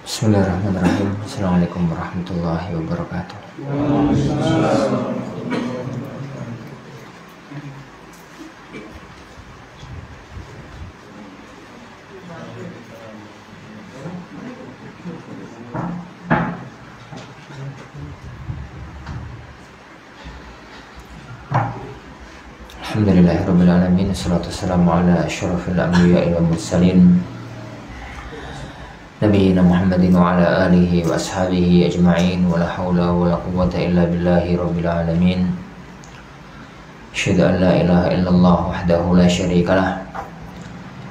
Bismillahirrahmanirrahim. Assalamualaikum warahmatullahi wabarakatuh. Alhamdulillahirabbil alamin. Wassalatu wassalamu ala asyrafil anbiya'i wal mursalin Nabiyyina Muhammadin wa ala alihi wa ashabihi ajma'in. Wa la hawla wa la quwwata illa billahi rabbil alamin. Asyhadu an la ilaha illallah wahdahu la syarikalah,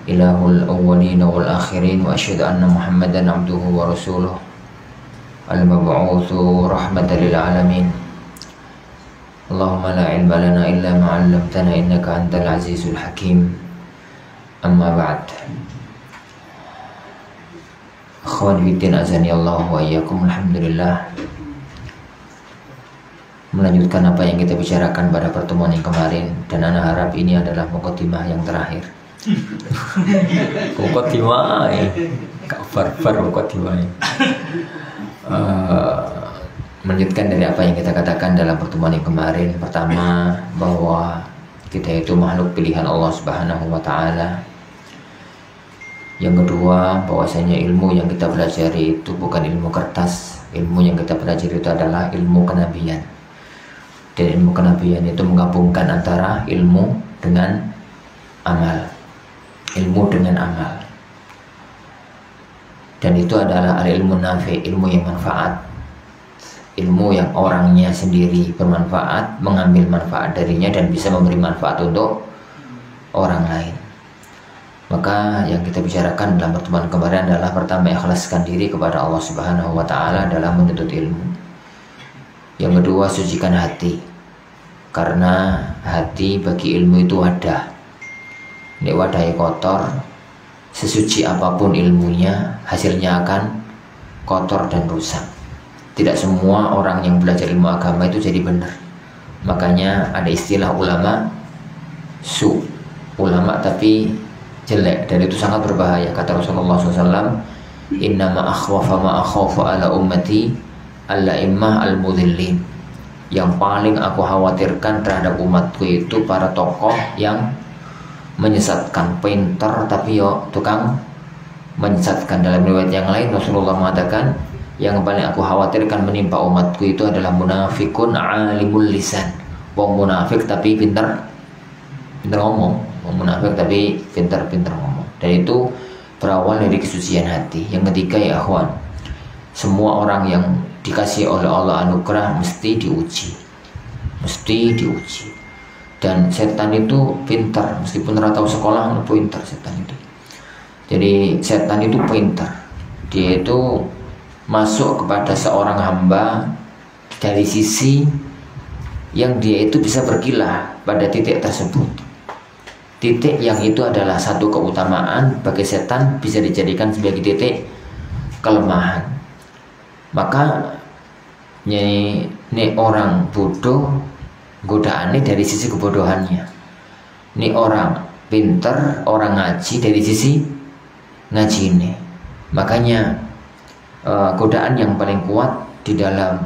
ilahul awwalin wal akhirin, wa asyhadu anna Muhammadan abduhu wa rasuluh al-mab'utsu rahmatan lil alamin. Allahumma la ilma lana illa ma 'allamtana innaka antal azizul hakim. Amma ba'd. Akhwan fiddin azani Allah wa iyyakum. Alhamdulillah, melanjutkan apa yang kita bicarakan pada pertemuan yang kemarin, dan ana harap ini adalah muqaddimah yang terakhir. Muqaddimah kabar muqaddimah. Melanjutkan dari apa yang kita katakan dalam pertemuan yang kemarin. Pertama, bahwa kita itu makhluk pilihan Allah Subhanahu wa ta'ala. Yang kedua, bahwasanya ilmu yang kita pelajari itu bukan ilmu kertas. Ilmu yang kita pelajari itu adalah ilmu kenabian. Dan ilmu kenabian itu menggabungkan antara ilmu dengan amal. Ilmu dengan amal. Dan itu adalah al-ilmu nafi, ilmu yang manfaat. Ilmu yang orangnya sendiri bermanfaat, mengambil manfaat darinya dan bisa memberi manfaat untuk orang lain. Maka yang kita bicarakan dalam pertemuan kemarin adalah pertama, ikhlaskan diri kepada Allah Subhanahu wa ta'ala dalam menuntut ilmu. Yang kedua, sucikan hati, karena hati bagi ilmu itu wadah. Nek wadahnya kotor, sesuci apapun ilmunya, hasilnya akan kotor dan rusak. Tidak semua orang yang belajar ilmu agama itu jadi benar. Makanya ada istilah ulama ulama tapi jelek, dan itu sangat berbahaya. Kata Rasulullah SAW, innama akhwafa ma akhwafu ala ummati al-la'immah al-mudhillin. Yang paling aku khawatirkan terhadap umatku itu para tokoh yang menyesatkan, pintar tapi tukang menyesatkan. Dalam riwayat yang lain Rasulullah mengatakan, yang paling aku khawatirkan menimpa umatku itu adalah munafikun alimul lisan. Wong munafik tapi pintar ngomong. Wong munafik tapi pintar ngomong. Dan itu berawal dari kesucian hati. Yang ketiga, ya akhwan, semua orang yang dikasih oleh Allah anugerah mesti diuji. Dan setan itu pintar, meskipun ora tahu sekolah, pintar setan itu. Jadi setan itu pintar. Dia itu masuk kepada seorang hamba dari sisi yang dia itu bisa berkilah pada titik tersebut. Titik yang itu adalah satu keutamaan bagi setan, bisa dijadikan sebagai titik kelemahan. Maka ini orang bodoh, godaannya dari sisi kebodohannya. Ini orang pinter, orang ngaji dari sisi ngaji ini. Makanya godaan yang paling kuat di dalam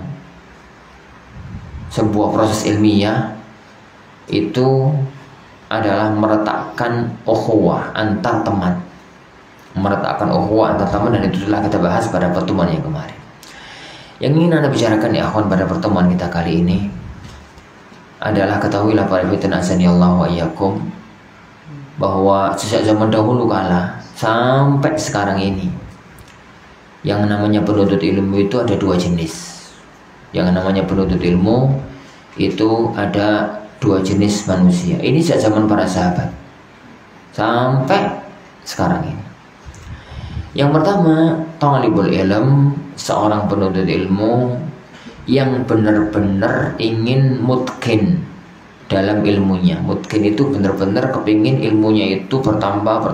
sebuah proses ilmiah itu adalah meletakkan ukhuwah antar teman. Dan itu telah kita bahas pada pertemuan yang kemarin. Yang ingin Anda bicarakan ya akhwan pada pertemuan kita kali ini adalah, ketahuilah para fitan azani Allah wa iyyakum, bahwa sejak zaman dahulu kala sampai sekarang ini, yang namanya penuntut ilmu itu ada dua jenis. Yang namanya penuntut ilmu itu ada dua jenis manusia. Ini sejak zaman para sahabat sampai sekarang ini. Yang pertama, talibul ilm, seorang penuntut ilmu yang benar-benar ingin mutqin dalam ilmunya. Mutqin itu benar-benar kepingin ilmunya itu bertambah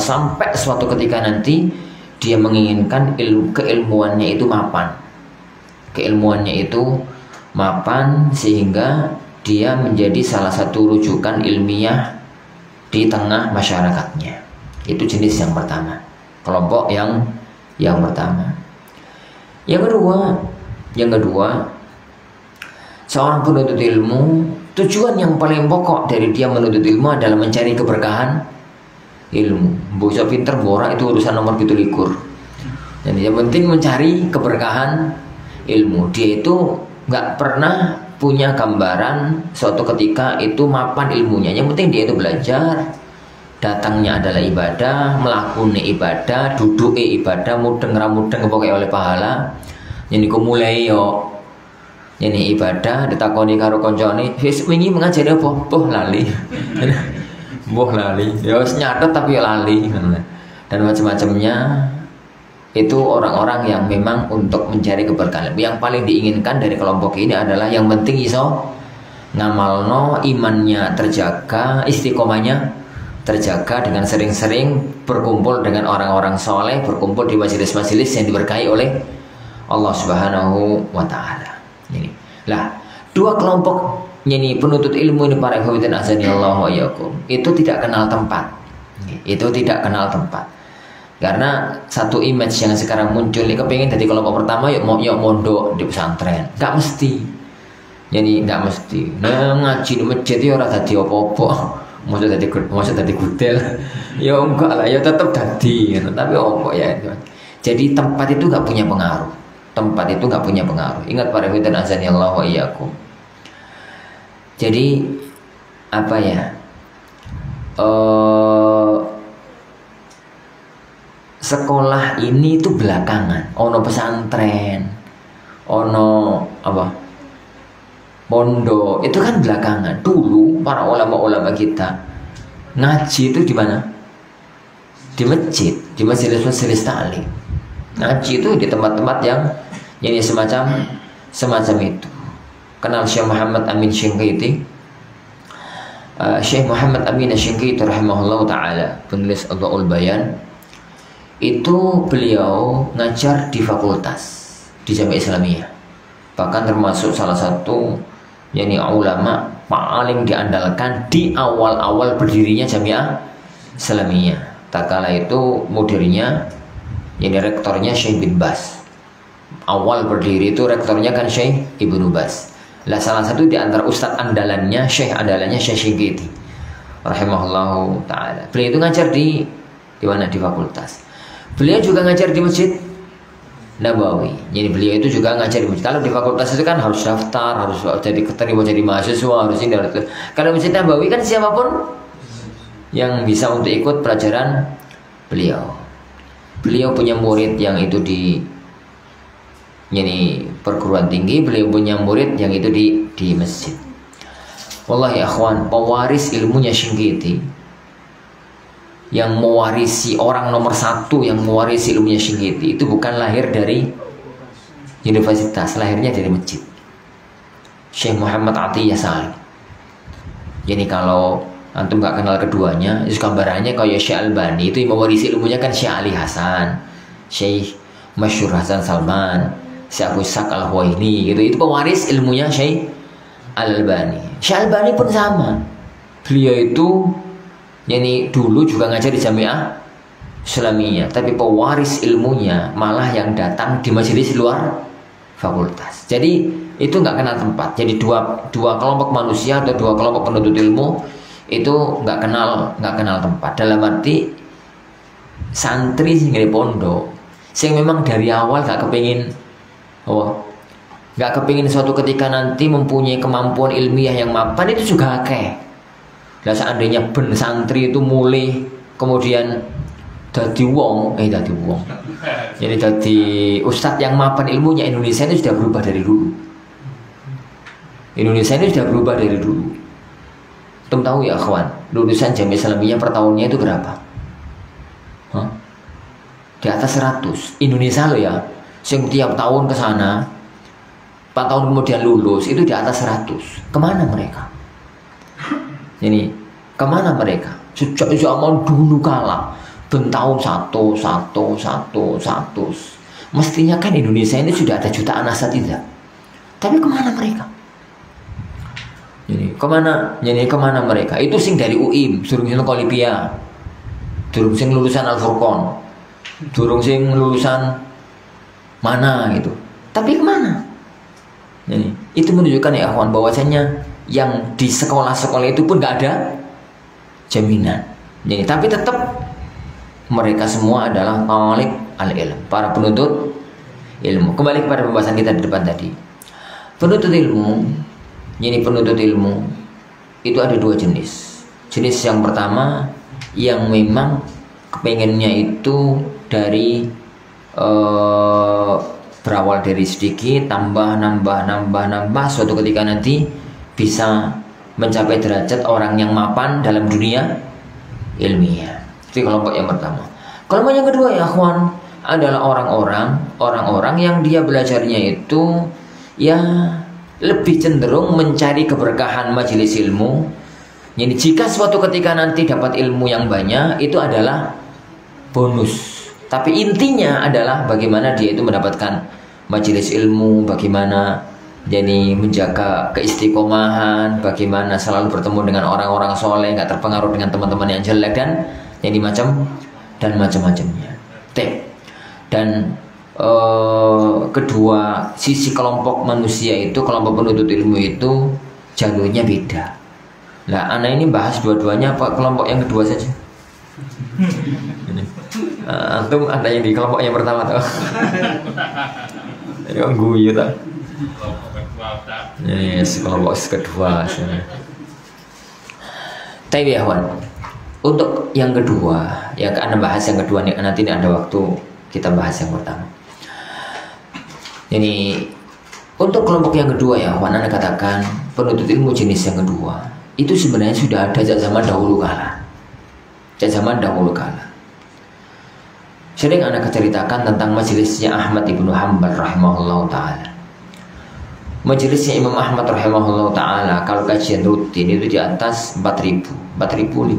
sampai suatu ketika nanti dia menginginkan keilmuannya itu mapan, sehingga dia menjadi salah satu rujukan ilmiah di tengah masyarakatnya. Itu jenis yang pertama. Kelompok yang pertama. Yang kedua, seorang penuntut ilmu, tujuan yang paling pokok dari dia menuntut ilmu adalah mencari keberkahan ilmu. Bocah pinter borak itu urusan nomor 17. Dan yang penting mencari keberkahan ilmu. Dia itu nggak pernah punya gambaran suatu ketika itu mapan ilmunya. Yang penting dia itu belajar. Datangnya adalah ibadah, melakukan ibadah, duduk ibadah, mudeng pokoknya oleh pahala. Jadi ku mulai yo, ini ibadah, ditakoni karo koncone, wis wingi mengajari apa? Boh lali, boh lali. Ya wis nyatet tapi lali, dan macam-macamnya. Itu orang-orang yang memang untuk mencari keberkahan. Yang paling diinginkan dari kelompok ini adalah yang penting iso ngamalno, imannya terjaga, istiqomahnya terjaga dengan sering-sering berkumpul dengan orang-orang soleh, berkumpul di majelis-majelis yang diberkahi oleh Allah Subhanahu wa Ta'ala. Ini lah, dua kelompok ini penuntut ilmu ini, para ikhwatin azanillahu wa iyyakum, itu tidak kenal tempat. Itu tidak kenal tempat. Karena satu image yang sekarang muncul ini kepingin dari kelompok pertama yuk mondok di pesantren. Gak mesti. Jadi gak mesti. Nah, ngaji di masjid itu ora dadi apa-apa. Maksud tadi gudel, ya enggak lah, ya tetap tadi, gitu. Tapi opo ya. Jadi tempat itu nggak punya pengaruh. Tempat itu nggak punya pengaruh. Ingat para hadirin azanillahu wa iyyakum. Jadi apa ya? Sekolah ini itu belakangan. Ono pesantren, ono apa? Pondok itu kan belakangan. Dulu para ulama-ulama kita ngaji itu di mana? Di masjid, di majelis-majelis ta'lim. Ngaji itu di tempat-tempat yang ini semacam itu. Kenal Syekh Muhammad Amin Syinqiti? Syekh Muhammad Amin Syinqiti rahimahullah taala, penulis Adwaul Bayan. Itu beliau ngajar di fakultas di Jamiah Islamiyah. Bahkan termasuk salah satu ulama paling diandalkan di awal-awal berdirinya Jamiah Islamiyah. Tak kala itu mudirnya, rektornya Syekh bin Baz. Awal berdiri itu rektornya kan Syekh Ibnu Baz. Lah salah satu di antara ustadz andalannya Syekh Syinqiti rahimahullahu taala. Beliau itu ngajar di mana? Di fakultas. Beliau juga ngajar di Masjid Nabawi. Jadi beliau itu juga ngajar di masjid. Kalau di fakultas itu kan harus daftar, harus jadi keterima jadi mahasiswa, harus ini, harus itu. Kalau Masjid Nabawi kan siapapun yang bisa untuk ikut pelajaran beliau. Beliau punya murid yang itu di perguruan tinggi, beliau punya murid yang itu di masjid. Wallahi akhwan, pewaris ilmunya Syinqiti, yang mewarisi orang nomor satu yang mewarisi ilmunya Syinqiti itu bukan lahir dari universitas, lahirnya dari masjid. Syekh Muhammad Atiyah Salim. Jadi kalau antum gak kenal keduanya, itu gambarannya kayak Syekh Albani itu yang mewarisi ilmunya kan Syekh Ali Hasan, Syekh Masyhur Hasan Salman, Syekh Abu Ishaq Al-Huwaini gitu. Itu pewaris ilmunya Syekh Al-Albani. Syekh Albani pun sama. Beliau itu dulu juga ngajar di Jamiah Islamiyah, tapi pewaris ilmunya malah yang datang di majelis luar fakultas. Jadi itu nggak kenal tempat. Jadi dua kelompok manusia atau dua kelompok penuntut ilmu itu nggak kenal tempat. Dalam arti santri sing di pondok, sing memang dari awal nggak kepingin suatu ketika nanti mempunyai kemampuan ilmiah yang mapan, itu juga akeh. Lah seandainya ben santri itu mulai kemudian jadi wong. Jadi jadi ustadz yang mapan ilmunya, Indonesia itu sudah berubah dari dulu. Antum tahu ya akhwan, lulusan Jamiah Islamiyah per tahunnya itu berapa? Di atas 100. Indonesia loh ya, sing tiap tahun ke sana 4 tahun kemudian lulus itu di atas 100. Kemana mereka? Ini kemana mereka? Sejak zaman dulu kala, tahun 100. Mestinya kan Indonesia ini sudah ada jutaan asatidzah. Tapi kemana mereka? Kemana mereka? Itu sing dari UIM, suruh sing Kolipia, suruh sing lulusan Al Furqon. durung sing lulusan mana gitu. Tapi kemana? Jadi, itu menunjukkan ya akhwan bahwasanya yang di sekolah-sekolah itu pun gak ada jaminan. Jadi, tapi tetap mereka semua adalah talib al-ilm, para penuntut ilmu. Kembali kepada pembahasan kita di depan tadi. Penuntut ilmu, jadi penuntut ilmu itu ada dua jenis. Jenis yang pertama yang memang kepengennya itu dari berawal dari sedikit, nambah, suatu ketika nanti bisa mencapai derajat orang yang mapan dalam dunia ilmiah. Itu kelompok yang pertama. Kelompok yang kedua ya akhwan adalah orang-orang yang dia belajarnya itu ya lebih cenderung mencari keberkahan majelis ilmu. Jadi jika suatu ketika nanti dapat ilmu yang banyak itu adalah bonus. Tapi intinya adalah bagaimana dia itu mendapatkan majelis ilmu, bagaimana jadi menjaga keistiqomahan, bagaimana selalu bertemu dengan orang-orang soleh, nggak terpengaruh dengan teman-teman yang jelek dan jadi macam-macamnya. Dan kedua sisi kelompok manusia itu, kelompok penuntut ilmu itu jalurnya beda. Nah, ana ini bahas dua-duanya apa kelompok yang kedua saja? Antum ada yang di kelompok yang pertama tuh? Yang guyu tak? Yes, kelompok kedua. Tapi ya Wan, untuk yang kedua, ya anda bahas yang kedua nih, nanti ada waktu kita bahas yang pertama. Jadi untuk kelompok yang kedua ya Wan, anda katakan penuntut ilmu jenis yang kedua itu sebenarnya sudah ada sejak zaman dahulu kala. Sering anda ceritakan tentang majelisnya Ahmad ibnu Hanbal rahimahullah taala. Majelisnya Imam Ahmad rahimahullah taala kalau kajian rutin itu di atas 4.000, 5.000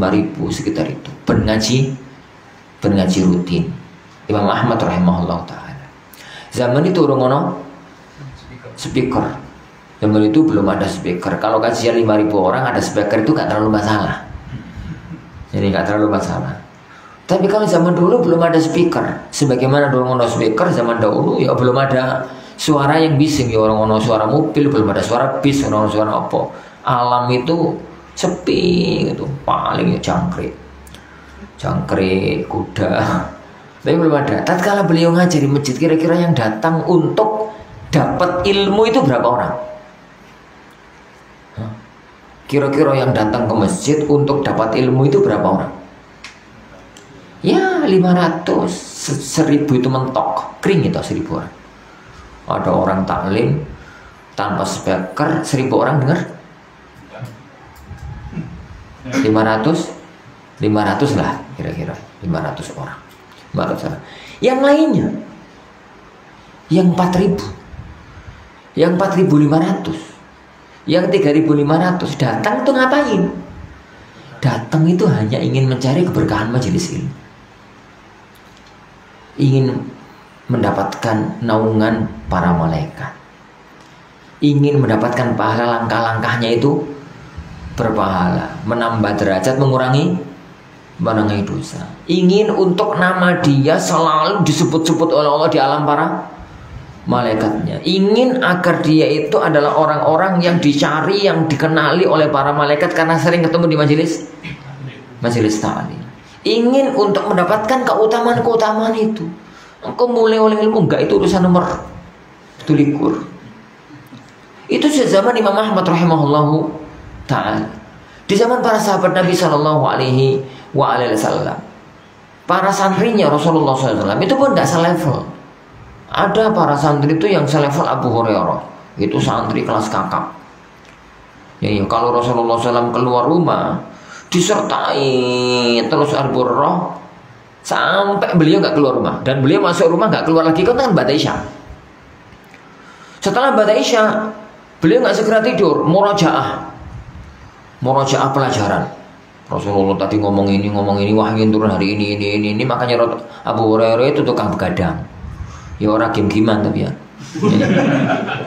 sekitar itu. Berngaji rutin. Imam Ahmad rahimahullah taala. Zaman itu orang ono speaker. Zaman itu belum ada speaker. Kalau kajian 5.000 orang ada speaker itu gak terlalu masalah. Jadi gak terlalu masalah. Tapi kalau zaman dulu belum ada speaker. Sebagaimana dulu ono speaker zaman dahulu ya belum ada suara yang bising ya, orang ono suara mobil, belum ada suara bis, orang suara apa. Alam itu sepi gitu, paling ya jangkrik, kuda. Tapi belum ada. Tatkala beliau ngajar di masjid, kira-kira yang datang untuk dapat ilmu itu berapa orang? Kira-kira yang datang ke masjid untuk dapat ilmu itu berapa orang? Ya 500, 1.000 itu mentok, kering itu 1.000 orang. Ada orang taklim tanpa speaker 1.000 orang dengar? 500 lah kira-kira 500 orang. Yang lainnya yang 4.000, yang 4.500, yang 3.500 datang tuh ngapain? Datang itu hanya ingin mencari keberkahan majelis ilmu, ingin mendapatkan naungan para malaikat, ingin mendapatkan pahala langkah-langkahnya itu berpahala, menambah derajat, mengurangi dosa, ingin untuk nama dia selalu disebut-sebut oleh Allah di alam para malaikatnya, ingin agar dia itu adalah orang-orang yang dicari, yang dikenali oleh para malaikat karena sering ketemu di majelis ta'lim, ingin untuk mendapatkan keutamaan itu. Engkau mulai oleh ilmu enggak, itu urusan nomor 17. Itu sejak zaman Imam Ahmad rahimahullahu ta'ala. Di zaman para sahabat Nabi sallallahu alaihi wasallam, para santrinya Rasulullah SAW itu pun tidak selevel. Ada para santri itu yang selevel Abu Hurairah, itu santri kelas kakap. Ya, kalau Rasulullah SAW keluar rumah disertai terus Abu Hurairah sampai beliau nggak keluar rumah, dan beliau masuk rumah nggak keluar lagi kan ba'da isya. Setelah ba'da isya beliau nggak segera tidur, murojaah pelajaran. Rasulullah tadi ngomong ini wahyu turun hari ini, makanya Abu Hurairah itu tukang begadang. Ya orang gim-giman tapi ya.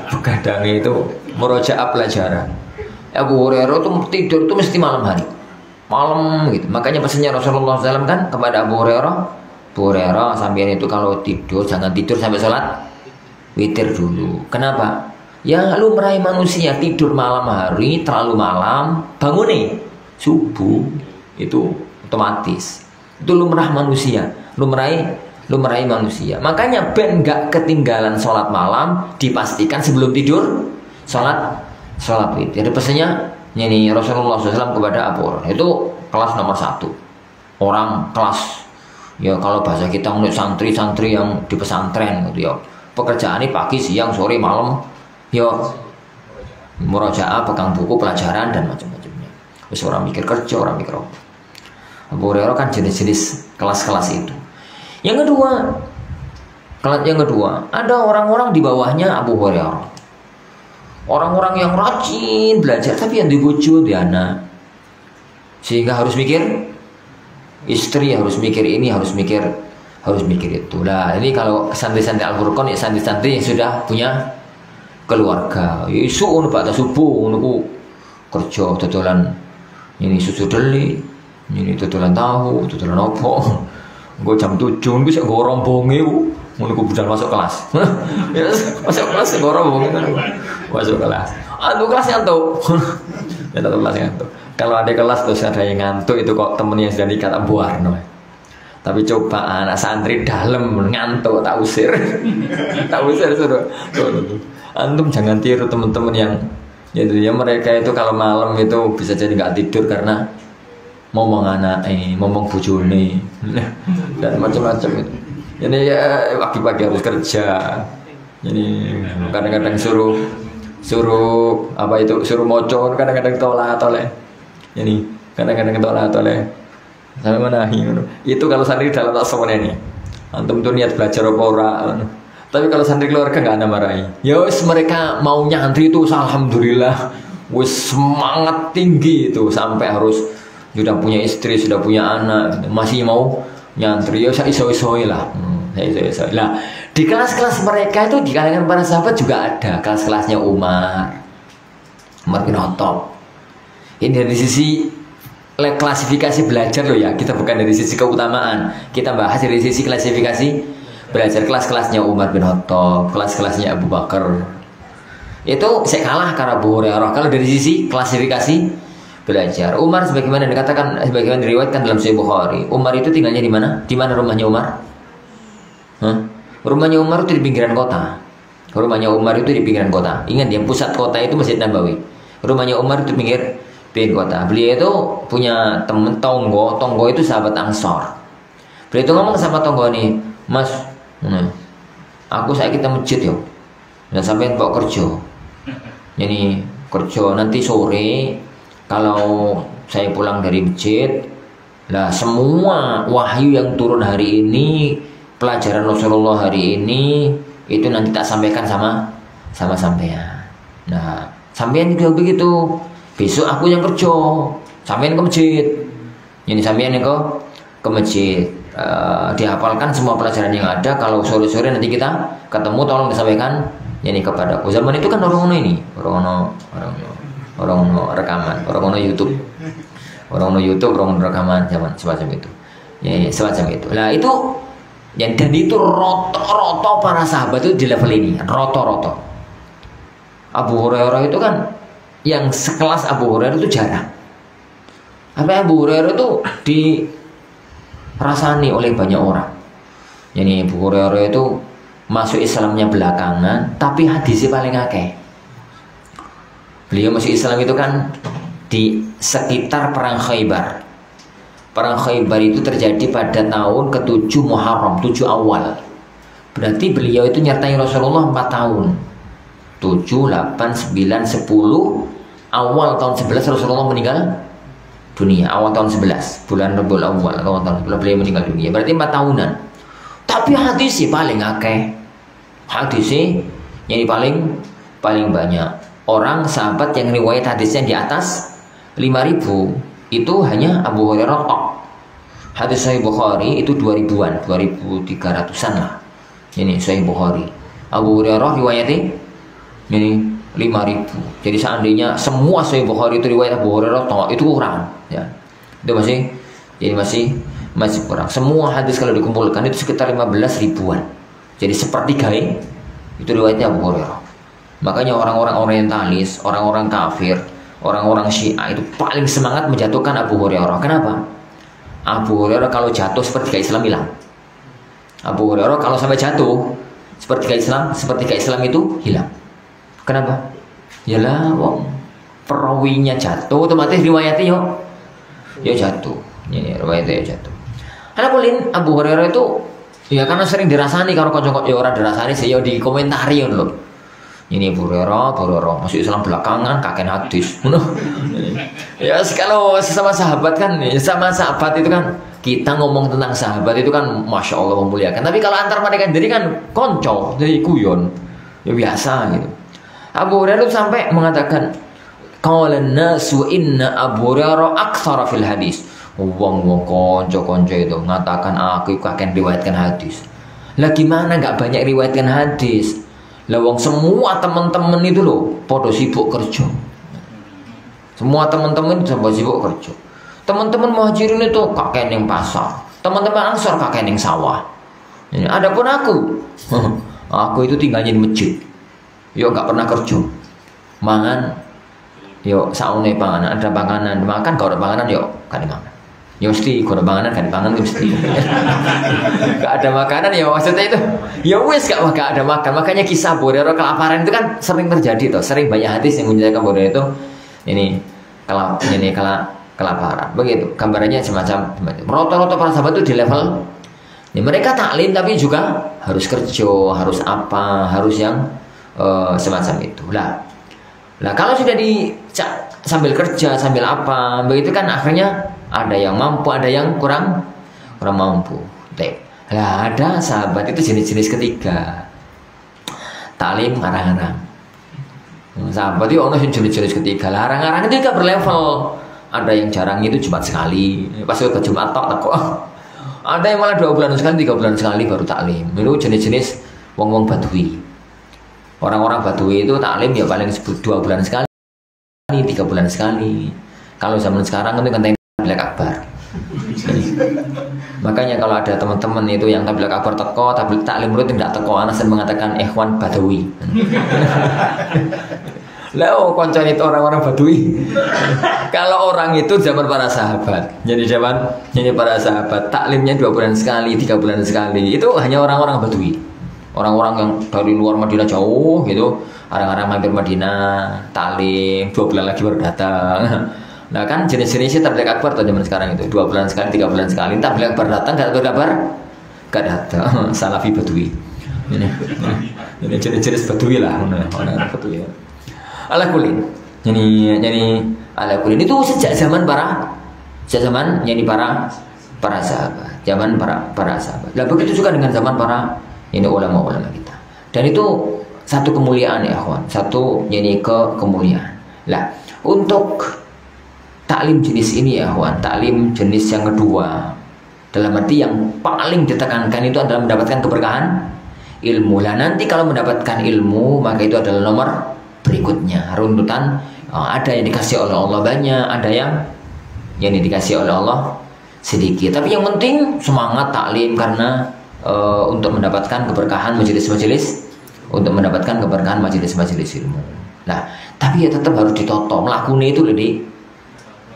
Begadangnya itu murojaah pelajaran. Abu Hurairah itu tidur itu mesti malam hari. Malam gitu. Makanya pesannya Rasulullah SAW kan kepada Abu Hurairah, Bu Hurairah, sampean itu kalau tidur jangan tidur sampai sholat witir dulu. Kenapa? Ya lumrah manusia tidur malam hari terlalu malam, bangun nih subuh itu otomatis. Itu lumrah manusia, lumrah manusia. Makanya ben nggak ketinggalan sholat malam, dipastikan sebelum tidur sholat witir. Jadi pesannya ini Rasulullah SAW kepada Abu Hurairah itu kelas nomor 1. Orang kelas ya kalau bahasa kita untuk santri-santri yang di pesantren gitu ya. Pekerjaannya pagi, siang, sore, malam ya murajaah, pegang buku, pelajaran dan macam-macamnya. Terus orang mikir kerja, orang mikir apa. Abu Hurairah kan jenis-jenis kelas-kelas itu. Yang kedua, ada orang-orang di bawahnya Abu Hurairah. Orang-orang yang rajin belajar tapi yang dibojo di anak. Sehingga harus mikir istri, harus mikir ini, harus mikir itu. Nah, ini kalau santri-santri Al-Furqan ya santri-santri yang sudah punya keluarga. Isu pada subuh niku kerja dodolan ini susu deli, ini dodolan tahu, dodolan opo. Gue jam 7 gue sik nggo rombonge niku budal masuk kelas. Ya masuk kelas nggo rombonge kan. Masuk kelas. Kelas ngantuk. Ya kelas ngantuk. Kalau ada kelas terus ada yang ngantuk itu kok temennya sudah nikah tak buarno. Tapi coba anak santri dalam ngantuk tak usir. Tak usir suruh. Antum jangan tiru teman-teman yang ya mereka itu kalau malam itu bisa jadi nggak tidur karena ngomong anak ngomong bojone dan macam-macam itu. Jadi ya pagi-pagi harus kerja. Jadi kadang-kadang suruh mocor, kadang-kadang tolak. Jadi kadang-kadang tolak sampai menahi. Itu kalau santri dalam tak semuanya ini. Antum tuh niat belajar apa ora. Tapi kalau santri keluarga nggak ada marahi. Ya wis mereka mau nyantri itu alhamdulillah wis semangat tinggi itu sampai harus sudah punya istri, sudah punya anak, masih mau nyantri ya iso-iso lah. Nah, di kelas-kelas mereka itu di kalangan para sahabat juga ada kelas-kelasnya Umar bin Khattab. Ini dari sisi klasifikasi belajar loh ya, kita bukan dari sisi keutamaan, kita bahas dari sisi klasifikasi belajar. Kelas-kelasnya Umar bin Khattab, kelas-kelasnya Abu Bakar itu saya kalah karena Abu Hurairah kalau dari sisi klasifikasi belajar. Umar sebagaimana diriwayatkan dalam Sahih Bukhari, Umar itu tinggalnya di mana? Di mana rumahnya Umar? Rumahnya Umar itu di pinggiran kota. Rumahnya Umar itu di pinggiran kota. Ingat ya, pusat kota itu Masjid Nabawi. Rumahnya Umar itu pinggir kota. Beliau itu punya temen tonggo itu sahabat Ansor. Beliau itu ngomong sama tonggo nih, Mas, aku saya kita masjid yo, dan sampai bawa kerja. Jadi kerja nanti sore kalau saya pulang dari masjid, lah semua wahyu yang turun hari ini, pelajaran Rasulullah hari ini itu nanti tak sampaikan sama sampean. Nah, sampean juga begitu. Besok aku yang kerja, sampean ke masjid. Jadi sampean yang ke masjid. Dihafalkan semua pelajaran yang ada. Kalau sore-sore nanti kita ketemu, tolong disampaikan ini kepadaku. Zaman itu kan orang rekaman, orang YouTube, orang rekaman zaman semacam itu. Ya, semacam itu. Nah itu dan itu roto para sahabat itu di level ini, roto. Abu Hurairah itu kan yang sekelas Abu Hurairah itu jarang. Apa Abu Hurairah itu dirasani oleh banyak orang. Jadi Abu Hurairah itu masuk Islamnya belakangan, tapi hadisnya paling akeh. Beliau masuk Islam itu kan di sekitar perang Khaybar. Perang Khaybar itu terjadi pada tahun ke-7 Muharram, 7 awal. Berarti beliau itu nyertai Rasulullah 4 tahun. 7, 8, 9, 10. Awal tahun 11 Rasulullah meninggal dunia. Awal tahun 11 bulan Rabiul Awal, awal tahun 11 beliau meninggal dunia. Berarti 4 tahunan. Tapi hadisnya paling akeh. Hadisnya yang paling banyak. Orang sahabat yang riwayat hadisnya di atas 5.000 itu hanya Abu Hurairah tok. Hadis Sahih Bukhari itu 2000-an, 2300-an lah. Ini Sahih Bukhari. Abu Hurairah riwayatnya ini 5.000. Jadi seandainya semua Sahih Bukhari itu riwayat Abu Hurairah tok, itu kurang ya. Itu masih masih kurang. Semua hadis kalau dikumpulkan itu sekitar 15 ribuan. Jadi sepertiga itu riwayatnya Abu Hurairah. Makanya orang-orang orientalis, orang-orang kafir, orang-orang Syiah itu paling semangat menjatuhkan Abu Hurairah. Kenapa? Abu Hurairah kalau jatuh sepertiga Islam hilang. Abu Hurairah kalau sampai jatuh sepertiga Islam itu hilang. Kenapa? Yalah, wong perawinya jatuh, otomatis riwayatnya yo jatuh. Ya, riwayatnya jatuh. Alhamdulillah Abu Hurairah itu ya karena sering dirasani kalau kocok ya orang dirasani saya dikomentari loh. Ini Abu Hurairah masuk Islam belakangan kakek hadis. Ya kalau sesama sahabat kan, sama sahabat itu kan kita ngomong tentang sahabat itu kan masya Allah memuliakan. Tapi kalau antar mereka sendiri kan konco, jadi kuyon, ya biasa gitu. Abu Hurairah sampai mengatakan, qalan nasu inna Abu Hurairah aktsara fil hadis. Wong konco itu mengatakan aku akan riwayatkan hadis. Lah gimana nggak banyak riwayatkan hadis? Lah wong semua teman-teman itu loh podo sibuk kerja. Semua teman-teman itu sibuk kerja. Teman-teman Muhajirin itu kakek ning pasar. Teman-teman Ansor kakek ning sawah. Adapun aku itu tinggalnya di masjid. Yo nggak pernah kerja. Mangan yo saune panganan, ada panganan makan, kalau ada panganan yo kan dimakan. Ya mesti kalau ada panganan kan dipangan mesti. Gak ada makanan ya maksudnya itu. Ya wes gak ada makan. Makanya kisah Abu Hurairah kelaparan itu kan sering terjadi toh. Sering banyak hadis yang menjelaskan Abu Hurairah itu kelaparan. Begitu. Gambarannya semacam rata-rata para sahabat itu di level ya, mereka taklim tapi juga harus kerja, harus apa, harus yang semacam itu. Lah kalau sudah sambil kerja, sambil apa, begitu kan akhirnya ada yang mampu, ada yang kurang mampu. Lah ada sahabat itu jenis-jenis ketiga. Taklim arang-arang. Sahabat itu ono jenis-jenis ketiga. Arang-arang itu juga berlevel. Ada yang jarang itu Jumat sekali. Pas ke Jumat tok teko. Ada yang malah 2 bulan sekali, 3 bulan sekali baru taklim. Itu jenis-jenis wong-wong Badui. Orang-orang Badui itu taklim ya paling 2 bulan sekali, 3 bulan sekali. Kalau zaman sekarang itu kan tabligh akbar. Makanya kalau ada teman-teman itu yang tabligh akbar teko, tabligh taklim rutin tidak teko, Anas mengatakan ikhwan Badawi. Lah konco itu orang-orang Badui. Kalau orang itu zaman para sahabat. Jadi para sahabat taklimnya 2 bulan sekali, 3 bulan sekali. Itu hanya orang-orang Badui. Orang-orang yang dari luar Madinah jauh gitu, orang-orang mampir Madinah, taklim 2 bulan lagi baru datang. Nah kan jenis-jenisnya tabligh akbar tuh zaman sekarang itu 2 bulan sekali, 3 bulan sekali. Tabligh akbar datang, gak datang. Salafi Badui. Ini jenis-jenis Badui lah, orang Badui. Ala kulin. Jadi ala kulin itu sejak zaman para sahabat, zaman para sahabat. Lah begitu juga dengan zaman para ulama-ulama kita. Dan itu satu kemuliaan ya kawan, satu kemuliaan. Lah untuk taklim jenis ini ya kawan, taklim jenis yang kedua dalam arti yang paling ditekankan itu adalah mendapatkan keberkahan ilmu. Lah nanti kalau mendapatkan ilmu maka itu adalah nomor berikutnya runtutan. Ada yang dikasih oleh Allah banyak, ada yang dikasih oleh Allah sedikit. Tapi yang penting semangat taklim karena untuk mendapatkan keberkahan majelis-majelis, untuk mendapatkan keberkahan majelis-majelis ilmu. Nah, tapi ya tetap harus ditoto. Melakukan itu loh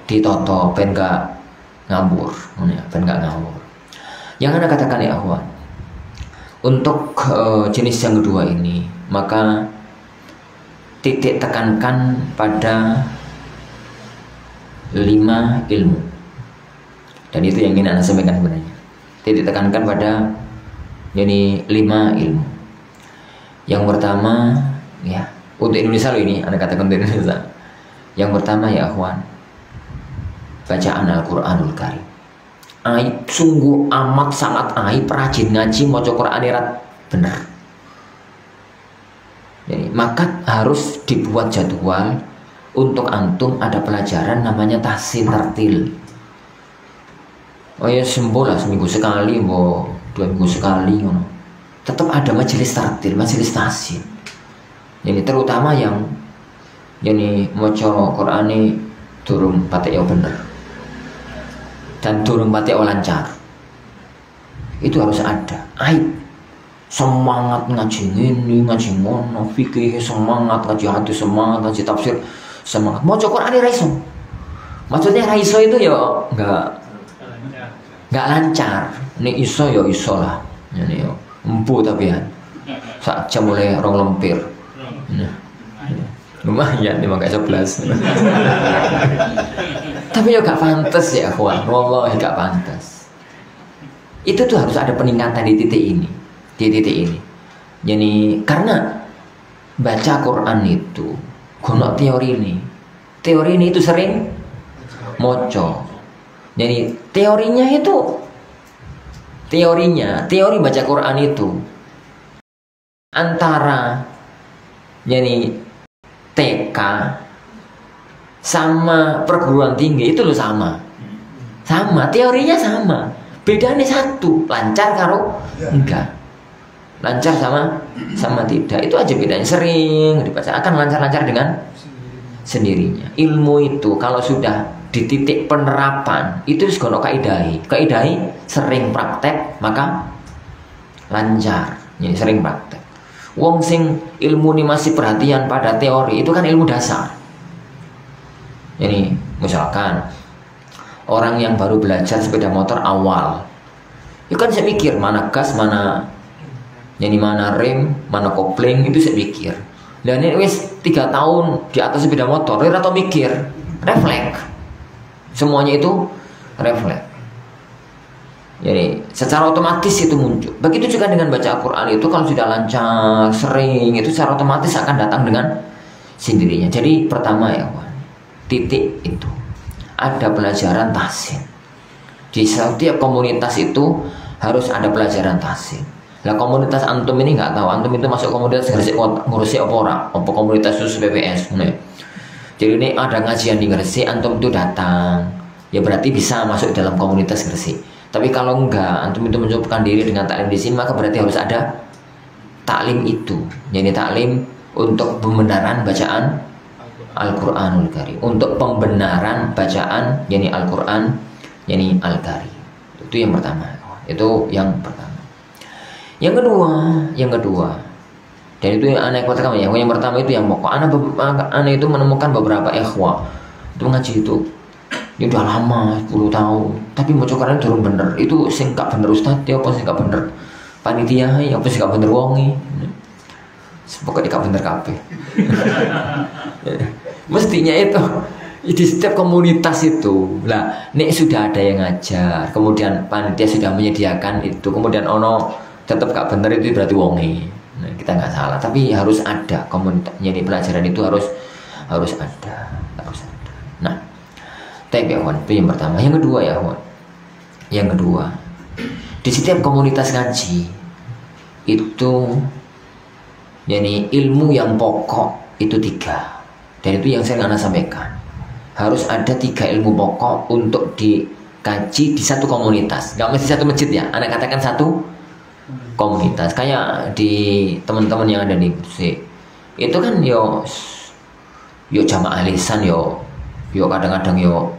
ditoto, ben gak ngambur, Yang Anda katakan ya akhwan, untuk jenis yang kedua ini, maka titik tekankan pada 5 ilmu. Dan itu yang ingin Anda sampaikan sebenarnya. Titik tekankan pada 5 ilmu. Yang pertama ya, untuk Indonesia loh ini, Anda katakan untuk Indonesia. Yang pertama ya akhwan, bacaan Al-Qur'anul Karim. Aib sungguh amat sangat aib, rajin ngaji maca Qur'an erat benar. Jadi maka harus dibuat jadwal untuk antum ada pelajaran namanya tahsin tartil. Oh ya sembuh lah seminggu sekali, 2 minggu sekali, tetap ada majelis tartil, majelis tahsin. Jadi terutama yang maca Qur'ane durung patek bener dan durung patek lancar. itu harus ada aib. Semangat ngaji ini, ngaji ngono, fikih semangat, ngaji hadis semangat, ngaji tafsir semangat. Mau Quran ra iso. Maksudnya ra iso itu ya enggak lancar. Nek iso ya iso lah. Ini yo empu tapi ya. Sak jam mulai rong lempir. Lumayan 5 ke 11. Tapi ya gak pantas ya kawan. Wallahi gak pantas. Itu tuh harus ada peningkatan di titik ini. Di titik ini. Jadi karena baca Quran itu gunok teori ini. Teori ini itu sering moco. Jadi teori baca Quran itu antara jadi TK sama perguruan tinggi itu loh sama teorinya sama, bedanya satu lancar karo enggak, lancar sama tidak, itu aja bedanya. Sering dibaca akan lancar-lancar dengan sendirinya. Ilmu itu kalau sudah di titik penerapan itu segono kaidahi sering praktek maka lancar. Jadi sering praktek. Wong sing ilmu ini masih perhatian pada teori itu kan ilmu dasar. Jadi misalkan orang yang baru belajar sepeda motor awal, itu kan saya mikir mana gas, mana rem, mana kopling, itu saya mikir. Dan ini wis 3 tahun di atas sepeda motor, dia atau mikir, refleks. Semuanya itu refleks. Jadi secara otomatis itu muncul. Begitu juga dengan baca Al-Quran itu kalau sudah lancar, sering, itu secara otomatis akan datang dengan sendirinya. Jadi pertama ya kawan, titik itu ada pelajaran tahsin. Di setiap komunitas itu harus ada pelajaran tahsin. Lah komunitas antum ini nggak tahu, antum itu masuk komunitas ngurusi apa ora? Apa komunitas khusus BPS? Jadi ini ada ngajian di Gresik, antum itu datang, ya berarti bisa masuk dalam komunitas Gresik. Tapi kalau enggak, antum itu mencukupkan diri dengan taklim di sini, maka berarti harus ada taklim itu. Jadi taklim untuk pembenaran bacaan Al-Quranul Karim, untuk pembenaran bacaan yani Al-Quran yani Al-Karim. Itu yang pertama. Itu yang pertama. Yang kedua. Dan itu yang aneh katakan ya. Yang pertama itu yang pokok. Aneh itu menemukan beberapa ikhwah itu ngaji itu. Ya udah lama 10 tahun. Tapi mau cokaran turun bener. Itu sing gak bener ustaz, ya apa sing gak bener panitia, ya apa sing gak bener wongi. Pokoknya gak bener kabeh. Mestinya itu di setiap komunitas itu lah, nek sudah ada yang ngajar, kemudian panitia sudah menyediakan itu, kemudian ono tetap gak bener, itu berarti wongi. Nah, kita nggak salah, tapi harus ada komunitasnya. Di pelajaran itu harus ada. Nah, tapi ya kawan, itu yang pertama. Yang kedua ya kawan, di setiap komunitas ngaji itu jadi ilmu yang pokok itu 3, dan itu yang saya akan sampaikan. Harus ada 3 ilmu pokok untuk dikaji di satu komunitas. Gak mesti satu masjid ya, anak katakan satu komunitas. Kayak di teman-teman yang ada di Gresik itu kan yo jamaah lisan yo kadang-kadang yo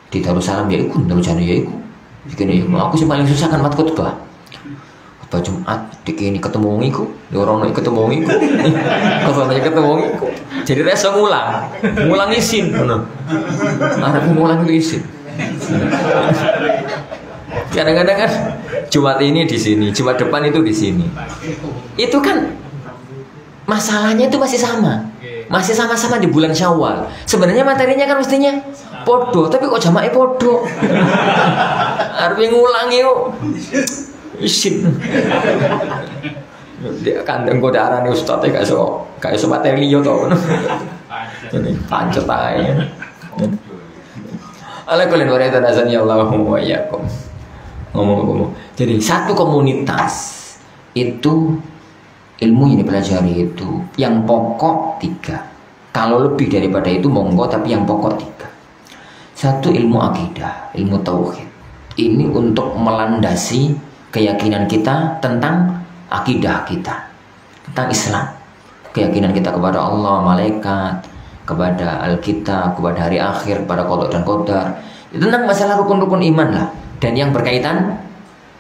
di Darussalam ya ikut, Darussalam ya ikut. Begini aku sih paling susah kan mat khutbah Jumat dikini ketemu ngiku, orang ketemu ngiku, kalau ketemu ngiku, jadi rasa ngulang isin, ada ngulang itu isin. Kadang-kadang kan Jumat ini di sini, Jumat depan itu di sini. Itu kan masalahnya itu masih sama-sama di bulan Syawal. Sebenarnya materinya kan mestinya podo, tapi kok jamaah podo. Harus ngulangi yuk. Isin. Dia kandang godaan nih ustaz kayak so materi yo to. Ini pancet aja. Ala kullin wa radazani Allahu wa iyyakum. Ngomong-ngomong. Jadi satu komunitas itu ilmu yang dipelajari itu yang pokok 3. Kalau lebih daripada itu monggo, tapi yang pokok 3. 1 ilmu akidah, ilmu tauhid. Ini untuk melandasi keyakinan kita tentang akidah kita, tentang Islam, keyakinan kita kepada Allah, malaikat, kepada Alkitab, kepada hari akhir, kepada qada dan qadar, tentang masalah rukun-rukun iman lah, dan yang berkaitan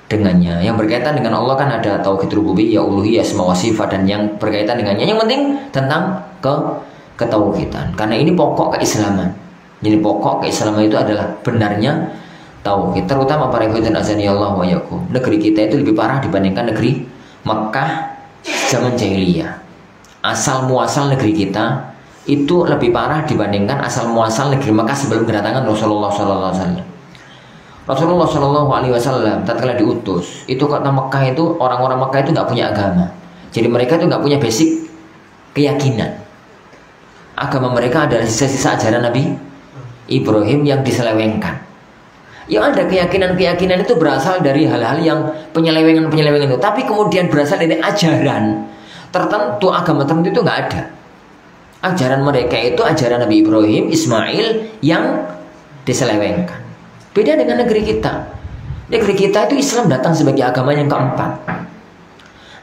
dengannya. Yang berkaitan dengan Allah kan ada tauhid rububiyah, uluhiyah, asma wa sifat, dan yang berkaitan dengannya yang penting tentang ketauhidan. Karena ini pokok keislaman. Jadi pokok keislaman itu adalah benarnya tauhid. Terutama para ikhwan azanillahu wa iyyakum. Negeri kita itu lebih parah dibandingkan negeri Mekah zaman jahiliyah. Asal muasal negeri kita itu lebih parah dibandingkan asal muasal negeri Mekah sebelum kedatangan Rasulullah SAW. Rasulullah SAW tatkala diutus itu kota Mekah itu, orang-orang Mekah itu nggak punya agama. Jadi mereka itu nggak punya basic keyakinan. Agama mereka adalah sisa-sisa ajaran Nabi Ibrahim yang diselewengkan. Yang ada keyakinan-keyakinan itu berasal dari hal-hal yang penyelewengan-penyelewengan itu, tapi kemudian berasal dari ajaran tertentu, agama tertentu itu nggak ada. Ajaran mereka itu ajaran Nabi Ibrahim, Ismail yang diselewengkan. Beda dengan negeri kita. Negeri kita itu Islam datang sebagai agama yang keempat.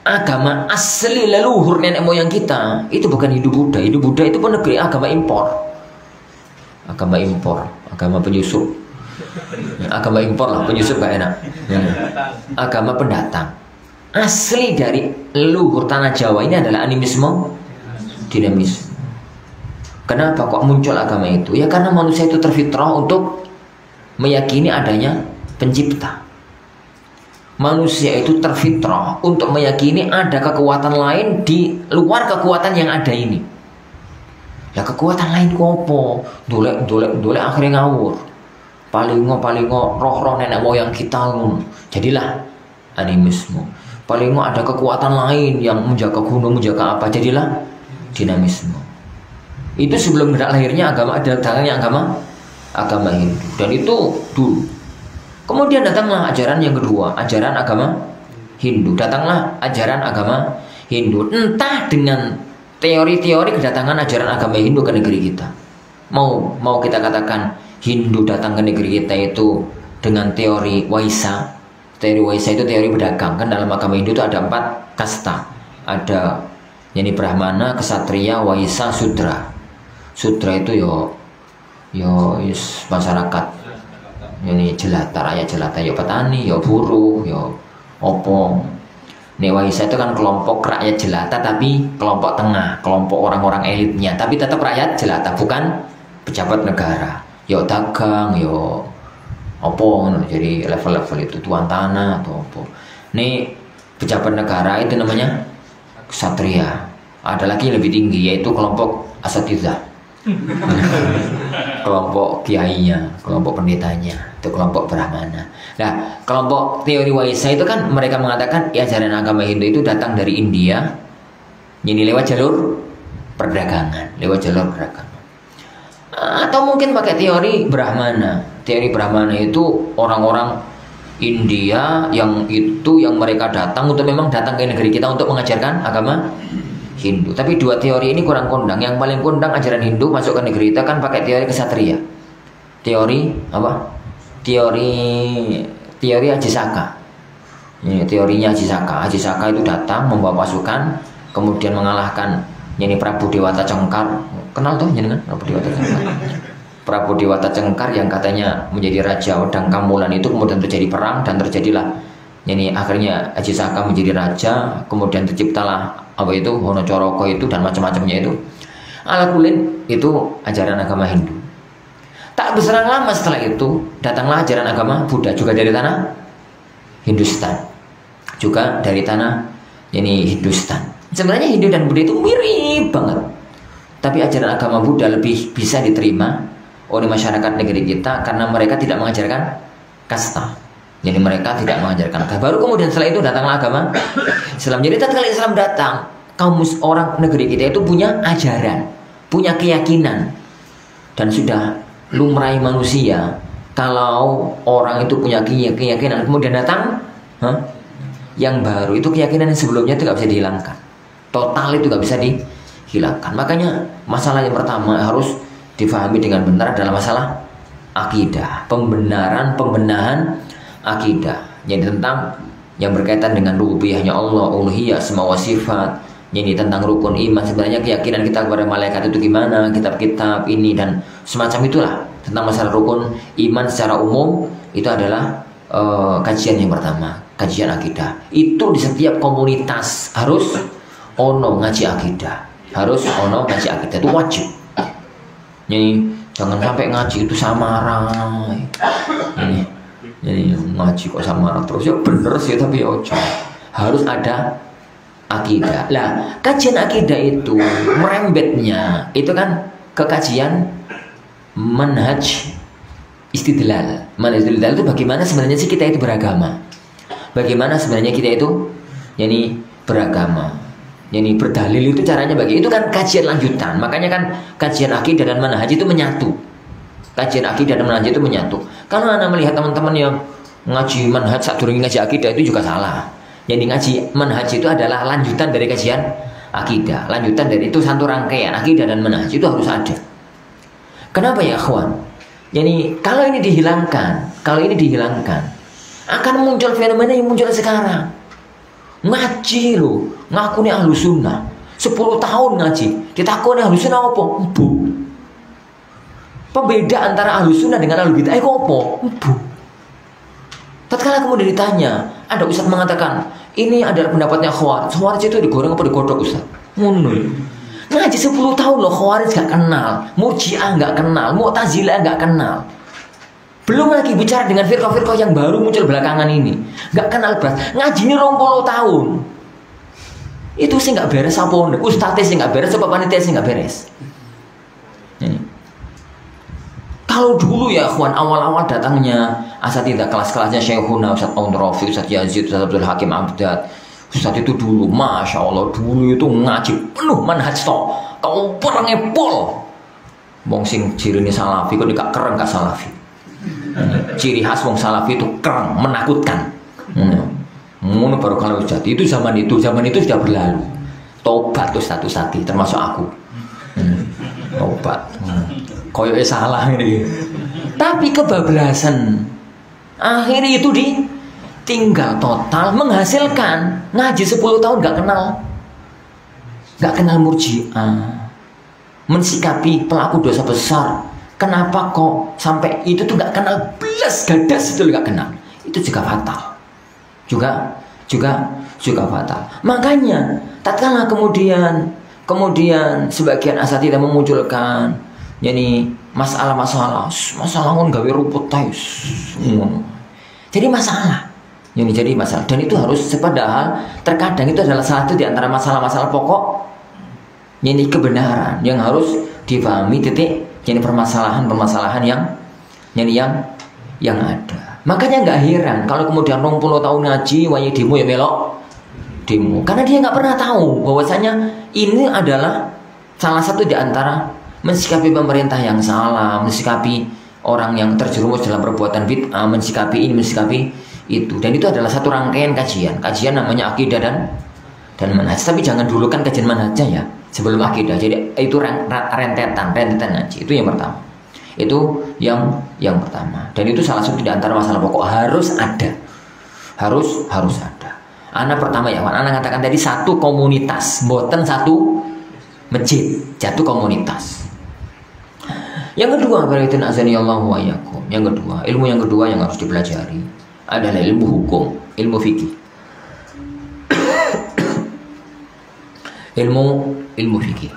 Agama asli leluhur nenek moyang kita itu bukan Hindu Buddha. Hindu Buddha itu pun negeri agama impor. Agama impor, agama penyusup. Agama impor lah, penyusup gak enak. Agama pendatang. Asli dari leluhur tanah Jawa ini adalah animisme, dinamisme. Kenapa kok muncul agama itu? Ya karena manusia itu terfitrah untuk meyakini adanya pencipta. Manusia itu terfitrah untuk meyakini ada kekuatan lain di luar kekuatan yang ada ini. Ya kekuatan lain kopo, dolek akhirnya ngawur. Palingo roh nenek moyang kita jadilah animisme. Palingo ada kekuatan lain yang menjaga gunung, menjaga apa, jadilah dinamisme. Itu sebelum lahirnya agama, datangnya agama Hindu, dan itu dulu. Kemudian datanglah ajaran yang kedua, ajaran agama Hindu. Datanglah ajaran agama Hindu, entah dengan teori-teori kedatangan ajaran agama Hindu ke negeri kita. Mau kita katakan Hindu datang ke negeri kita itu dengan teori Waisa. Teori Waisa itu teori pedagang. Kan dalam agama Hindu itu ada 4 kasta. Ada yani Brahmana, Ksatria, Waisa, Sudra. Sudra itu yo masyarakat. Ini jelata, rakyat jelata, yo petani, yo buruh, yo opo. Waisa itu kan kelompok rakyat jelata tapi kelompok tengah, kelompok orang-orang elitnya, tapi tetap rakyat jelata, bukan pejabat negara. Yo dagang, yo opo, jadi level-level itu tuan tanah atau opo. Pejabat negara itu namanya ksatria. Ada lagi yang lebih tinggi yaitu kelompok asatidza. Kelompok kiainya, kelompok pendetanya, itu kelompok Brahmana. Nah, kelompok teori Waisa itu kan mereka mengatakan ya ajaran agama Hindu itu datang dari India, jadi lewat jalur perdagangan, Atau mungkin pakai teori Brahmana. Teori Brahmana itu orang-orang India yang mereka datang untuk memang datang ke negeri kita untuk mengajarkan agama Hindu. Tapi dua teori ini kurang kondang. Yang paling kondang ajaran Hindu masuk ke negeri kita kan pakai teori kesatria. Teori apa? Teori Haji Saka. Ini teorinya Haji Saka. Haji Saka itu datang membawa pasukan, kemudian mengalahkan Prabu Dewata Cengkar. Kenal tuh kan Prabu Dewata Cengkar. Prabu Dewata Cengkar yang katanya menjadi raja Wedang Kamulan itu kemudian terjadi perang dan terjadilah akhirnya Haji Saka menjadi raja, kemudian terciptalah Wonocoroko itu dan macam-macamnya itu. Alakulin itu ajaran agama Hindu. Tak berserang lama setelah itu datanglah ajaran agama Buddha juga dari tanah Hindustan. Juga dari tanah Hindustan. Sebenarnya Hindu dan Buddha itu mirip banget. Tapi ajaran agama Buddha lebih bisa diterima oleh masyarakat negeri kita karena mereka tidak mengajarkan kasta. Jadi mereka tidak mengajarkan agama. Baru kemudian setelah itu datanglah agama Islam. Jadi tatkala Islam datang, kaum orang negeri kita itu punya ajaran, punya keyakinan, dan sudah lumrah manusia. Kalau orang itu punya keyakinan, kemudian datang yang baru, itu keyakinan yang sebelumnya itu nggak bisa dihilangkan. Total itu nggak bisa dihilangkan. Makanya masalah yang pertama harus difahami dengan benar adalah masalah akidah, pembenahan akidah, jadi tentang yang berkaitan dengan rububiyahnya Allah, uluhiyah, asma wa sifat, jadi tentang rukun iman. Sebenarnya keyakinan kita kepada malaikat itu gimana, kitab-kitab ini dan semacam itulah. Tentang masalah rukun iman secara umum itu adalah kajian yang pertama. kajian akidah. Itu di setiap komunitas harus ono ngaji akidah. Harus ono ngaji akidah, itu wajib. Jadi jangan sampai ngaji itu samaran. Ini ngaji kok samaran terus, ya bener sih tapi ya ojo. Harus ada akidah. Lah, kajian akidah itu merembetnya itu kan ke kajian manhaj istidlal. Manhaj istidlal itu bagaimana sebenarnya sih kita itu beragama. Bagaimana sebenarnya kita itu beragama. Berdalil itu caranya itu kan kajian lanjutan. Makanya kan kajian akidah dan manhaj itu menyatu. Kajian akidah dan manhaj itu menyatu. Kalau Anda melihat teman-teman yang ngaji manhaj sadurunge ngaji akidah itu juga salah. Jadi ngaji manhaj itu adalah lanjutan dari kajian akidah. Lanjutan dari itu satu rangkaian akidah dan manhaj itu harus ada. Kenapa ya akhwan? Jadi kalau ini dihilangkan, akan muncul fenomena yang muncul sekarang. Ngaji loh, ngaku nih ahlu sunnah 10 tahun ngaji, ditakoni ahlu sunnah apa? Bu. Pembeda antara ahlu sunnah dengan ahlu bid'ah itu apa? Bu. Tatkala kemudian ditanya, ada ustaz mengatakan ini adalah pendapatnya Khawarij. Khawarij itu digoreng apa digodok ustaz? Ngono. Ngaji 10 tahun loh, Khawarij gak kenal, Murji'ah gak kenal, Mu'tazilah gak kenal. Belum lagi bicara dengan firqah-firqah yang baru muncul belakangan ini, gak kenal beras. Ngajinya 20 tahun. Itu sih gak beres apa? Ustadznya sih gak beres, apa panitia sih gak beres. Ini. Kalau dulu ya kawan, awal-awal datangnya asatidzah kelas-kelasnya Syekhuna, Ustadz Aun Rafi, Ustadz Yazid, Ustadz Abdul Hakim Abdad, Ustadz itu dulu, Masya Allah, dulu itu ngaji penuh manhaj toh. Kau perangnya pol. Wong sing cirine salafi kok gak keren gak salafi. Ciri khas wong salafi itu keren, menakutkan. Ngono baru kalau jadi itu zaman itu sudah berlalu. Tobat tuh satu sati termasuk aku. Tobat. Koyoke salah ini. Tapi kebablasan. Akhirnya itu ditinggal total, menghasilkan ngaji 10 tahun gak kenal Murji'ah, mensikapi pelaku dosa besar. Kenapa kok sampai itu tuh gak kenal belas gadas, itu gak kenal. Itu juga fatal. Juga fatal. Makanya tatkala kemudian sebagian asatidzah memunculkan masalah kan gawe rumput jadi masalah. Dan itu harus, padahal terkadang itu adalah salah satu di antara masalah-masalah pokok kebenaran yang harus dipahami permasalahan yang ada. Makanya nggak heran kalau kemudian 20 tahun ngaji wae demo ya melok demo, karena dia nggak pernah tahu bahwasanya ini adalah salah satu di antara mensikapi pemerintah yang salah, mensikapi orang yang terjerumus dalam perbuatan bid'ah, mensikapi ini, mensikapi itu. Dan itu adalah satu rangkaian kajian namanya akidah dan manhaj. Tapi jangan dulu kan kajian manhajnya ya sebelum akidah. Jadi itu rentetan ngaji. Itu yang pertama. Itu yang pertama. Dan itu salah satu di antara masalah pokok harus ada. Harus ada. Anak pertama ya, anak katakan tadi satu komunitas, boten satu masjid, satu komunitas. Yang kedua, berarti azanillahu wa iyyakum. Yang kedua, ilmu yang kedua yang harus dipelajari adalah ilmu hukum, ilmu fikih. ilmu fikih.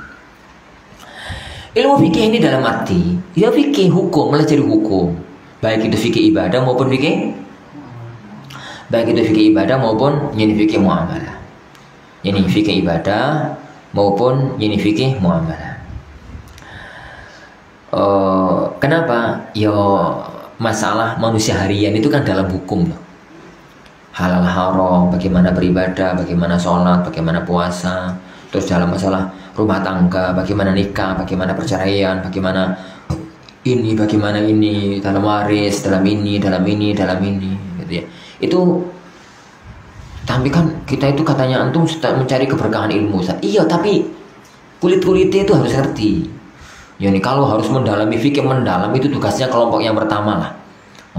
Ilmu fikih ini dalam arti ya fikih hukum, belajar hukum, baik itu fikih ibadah maupun fikih fikih muamalah. Fikih ibadah maupun fikih muamalah. Kenapa? Ya masalah manusia harian itu kan dalam hukum, halal haram, bagaimana beribadah, bagaimana sholat, bagaimana puasa. Terus dalam masalah rumah tangga, bagaimana nikah, bagaimana perceraian, bagaimana ini, dalam waris, dalam ini, gitu ya. Itu, tapi kan kita itu katanya antum mencari keberkahan ilmu. Iya, tapi kulit-kulitnya itu harus ngerti. Kalau harus mendalami fikih mendalam itu tugasnya kelompok yang pertama lah.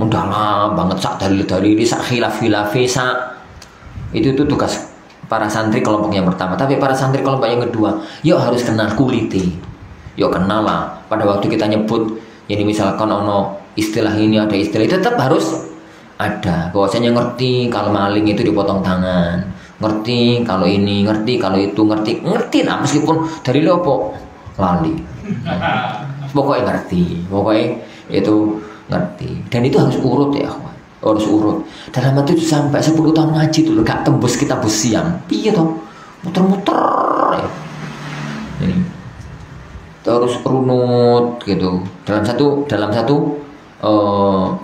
Mendalam banget sak dalil-dalil, sak khilaf-khilafi, itu tugas para santri kelompok yang pertama. Tapi para santri kelompok yang kedua, yuk harus kenal kuliti. Yuk kenal lah. Pada waktu kita nyebut, misalkan ono istilah ini, ada istilah itu, tetap harus Ada. Bahwasanya ngerti kalau maling itu dipotong tangan, ngerti kalau ini, ngerti kalau itu, ngerti lah meskipun dari lopo lali. Pokoknya ngerti, pokoknya itu ngerti. Dan itu harus urut ya, harus urut. Dalam waktu itu sampai 10 tahun ngaji dulu gak tembus kita siang. Iya toh, muter-muter. Ya. Ini terus runut gitu dalam satu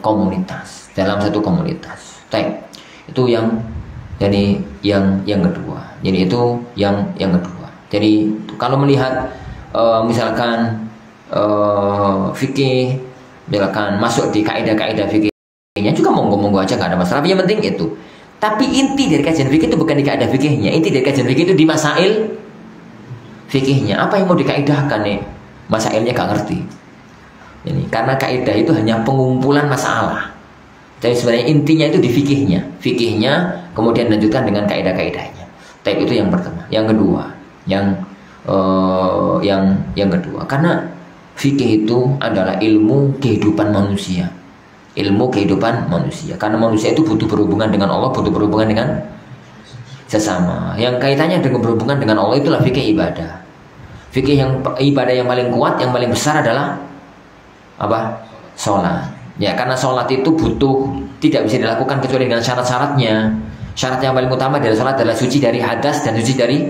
komunitas, itu yang kedua. Jadi itu yang kedua. Jadi kalau melihat misalkan fikih, misalkan masuk di kaidah-kaidah fikihnya juga monggo-monggo aja, nggak ada masalah. Yang penting itu. Tapi inti dari kajian fikih itu bukan di kaidah fikihnya. Inti dari kajian fikih itu di masail fikihnya. Apa yang mau dikaidahkan nih? Masailnya gak ngerti. Ini karena kaidah itu hanya pengumpulan masalah. Jadi sebenarnya intinya itu di fikihnya, kemudian lanjutkan dengan kaidah-kaidahnya. Tapi itu yang pertama. Yang kedua, yang kedua, karena fikih itu adalah ilmu kehidupan manusia. Ilmu kehidupan manusia. Karena manusia itu butuh berhubungan dengan Allah, butuh berhubungan dengan sesama. Yang kaitannya dengan berhubungan dengan Allah itulah fikih ibadah. Fikih yang ibadah yang paling kuat, yang paling besar adalah apa? Sholat. Ya, karena sholat itu tidak bisa dilakukan kecuali dengan syarat-syaratnya. Syarat yang paling utama dari sholat adalah suci dari hadas dan suci dari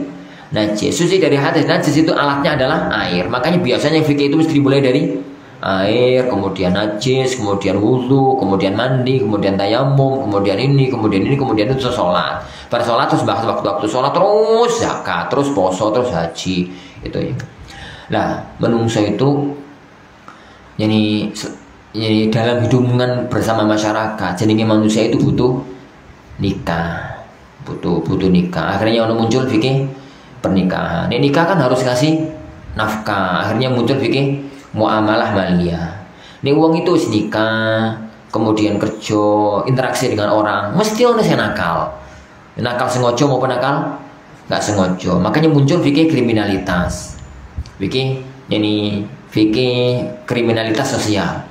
najis. Suci dari hadas dan najis itu alatnya adalah air. Makanya biasanya fikih itu mesti dimulai dari air, kemudian najis, kemudian wudu, kemudian mandi, kemudian tayamum, kemudian itu sholat. Pada sholat terus bahas waktu-waktu sholat, terus zakat, terus poso, terus haji, itu ya. Nah, menungso itu jadi dalam hubungan bersama masyarakat, jadi manusia itu butuh nikah, butuh nikah. Akhirnya muncul fikih pernikahan. Ini nikah kan harus kasih nafkah. Akhirnya muncul fikih muamalah maliyah. Ini uang itu nikah, kemudian kerja, interaksi dengan orang, mesti ono sing nakal. Nakal sengojo maupun nakal nggak sengojo. Makanya muncul fikih kriminalitas. Fikih kriminalitas sosial.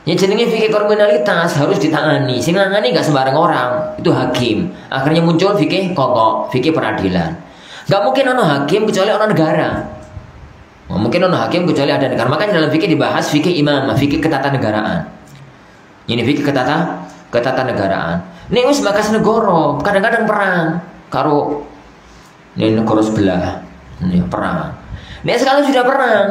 Ya jenenge fikih kriminalitas harus ditangani. Sing nangani nggak sembarang orang, itu hakim. Akhirnya muncul fikih kokok, fikih peradilan. Nggak mungkin ono hakim kecuali ono negara. Nggak mungkin ono hakim kecuali ada negara. Makanya dalam fikih dibahas fikih imamah, fikih ketatanegaraan. Ini fikih ketatanegaraan. Ini wis bakas negara, kadang-kadang perang karo ini negara sebelah, ini perang. Ini sekali sudah perang,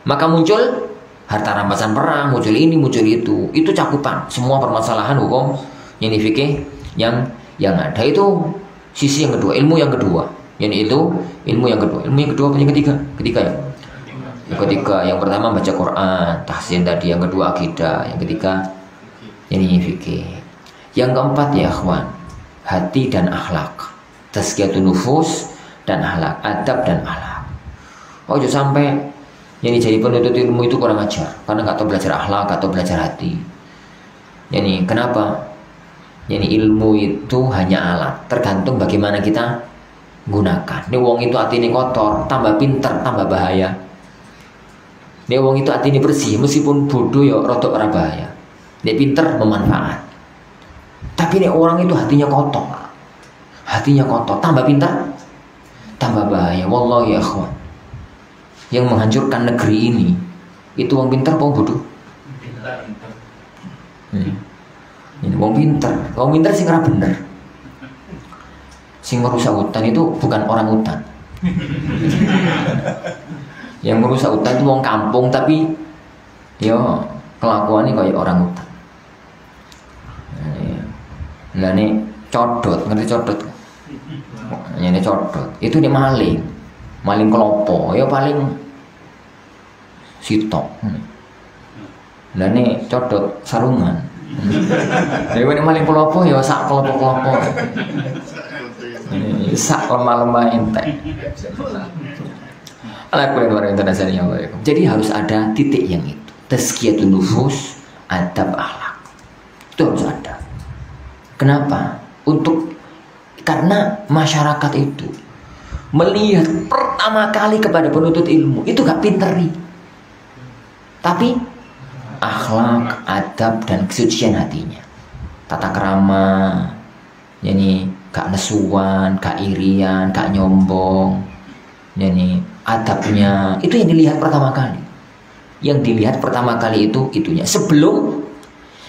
maka muncul harta rampasan perang, muncul ini, muncul itu. Itu cakupan semua permasalahan hukum ini fikih yang ada. Itu sisi yang kedua, ilmu yang kedua. Ini itu ilmu yang kedua. Ilmu yang kedua apa yang ketiga? Ketiga ya. Yang ketiga, yang pertama baca Quran, tahsin tadi. Yang kedua akidah, yang ketiga ini fikih. Yang keempat ya akhwan, hati dan akhlak, tazkiyatun nufus dan akhlak, adab dan akhlak. Oh jangan sampai jadi penuntut ilmu itu kurang ajar karena nggak tahu belajar akhlak atau belajar hati. Kenapa? Ilmu itu hanya alat, tergantung bagaimana kita gunakan. Ini wong itu hati ini kotor, tambah pinter, tambah bahaya. Ini wong itu hati ini bersih, meskipun bodoh ya rodok ora bahaya. Dia pinter memanfaat. Tapi nih orang itu hatinya kotor, tambah pintar, tambah bahaya. Wallahi ya akhwan, yang menghancurkan negeri ini itu wong pintar, wong bodoh. Ini wong pintar sing ora bener. Sing merusak hutan itu bukan orang hutan. Yang merusak hutan itu wong kampung, tapi yo kelakuannya kayak orang hutan. Lah nih codot, ngerti codot? Ini codot. Itu dia maling kelopo, ya paling sitok. Lah nih codot sarungan. Jadi ini maling kelopo ya sak kelopo. Ini sak lemah entek. Jadi harus ada titik yang itu. Tazkiyatun nufus, adab akhlak. Itu harus ada. Kenapa? Karena masyarakat itu melihat pertama kali kepada penuntut ilmu itu gak pinteri, tapi akhlak, adab dan kesucian hatinya. tata krama, yani gak nesuan, gak irian, gak nyombong, yani adabnya itu yang dilihat pertama kali. Yang dilihat pertama kali itu itunya sebelum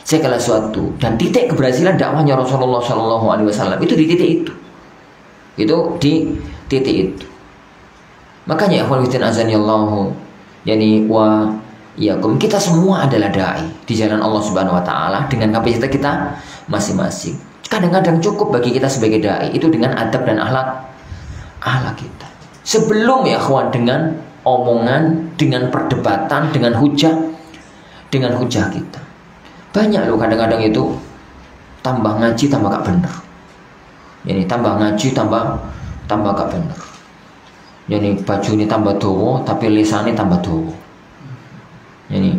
segala sesuatu. Dan titik keberhasilan dakwahnya Rasulullah SAW itu di titik itu di titik itu. Makanya ikhwan fillah azanillahu yani wa yakum, kita semua adalah dai di jalan Allah Subhanahu wa taala dengan kapasitas kita masing-masing. Kadang-kadang cukup bagi kita sebagai dai itu dengan adab dan akhlak kita. Sebelum ya ikhwan dengan omongan, dengan perdebatan, dengan hujah kita. Banyak loh kadang-kadang itu tambah ngaji tambah gak bener. Yani tambah ngaji tambah gak bener. Yani baju ini tambah dowo tapi lisannya tambah dowo. Yani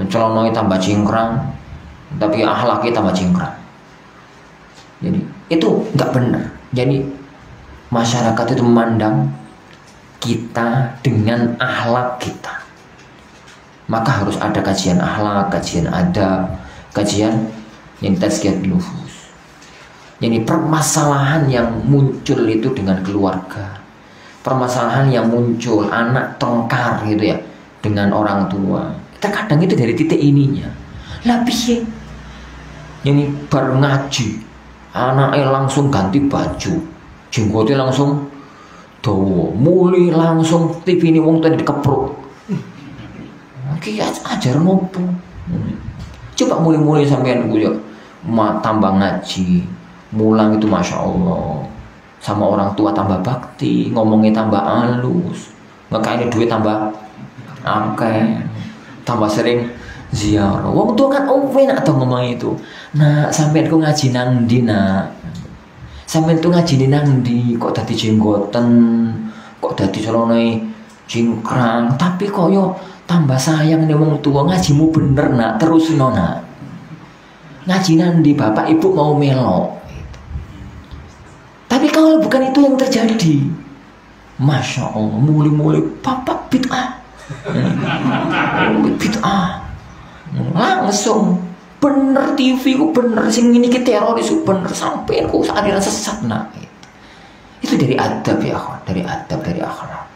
celana tambah cingkrang tapi akhlaknya tambah cingkrang. Jadi itu nggak benar. Jadi masyarakat itu memandang kita dengan akhlak kita. Maka harus ada kajian akhlak, kajian adab, kajian yang tazkiyatun nufus. Jadi permasalahan yang muncul itu dengan keluarga. Permasalahan yang muncul anak tengkar gitu ya dengan orang tua. Kita kadang itu dari titik ininya. Lah piye? Ini baru ngaji, anaknya langsung ganti baju, jenggotnya langsung dawa, muli langsung TV ini wong tadi dikepruk. Oke, ajar nopo. Coba mulai sampean gue ya, tambah ngaji, mulang itu masya Allah. Sama orang tua tambah bakti, ngomongnya tambah halus, makanya duit tambah angke, tambah sering ziarah. Wong tua kan enak atau ngomong itu. Nah, sampean ku ngaji nang ndi nak? Sampean tuh ngaji nang ndi? Kok dadi jenggoten? Kok dadi celana cingkrang? Tapi kok yo tambah sayang nih wong tua, ngajimu bener nak, terus nona. Ngaji nang ndi bapak ibu mau melok. Tapi kalau bukan itu yang terjadi, masya Allah, mulai bapak bid'ah, langsung bener TV ku bener, sing ini kita teroris ku bener, sampai ku aliran sesat nak. Itu dari adab ya, dari adab, dari akhlak.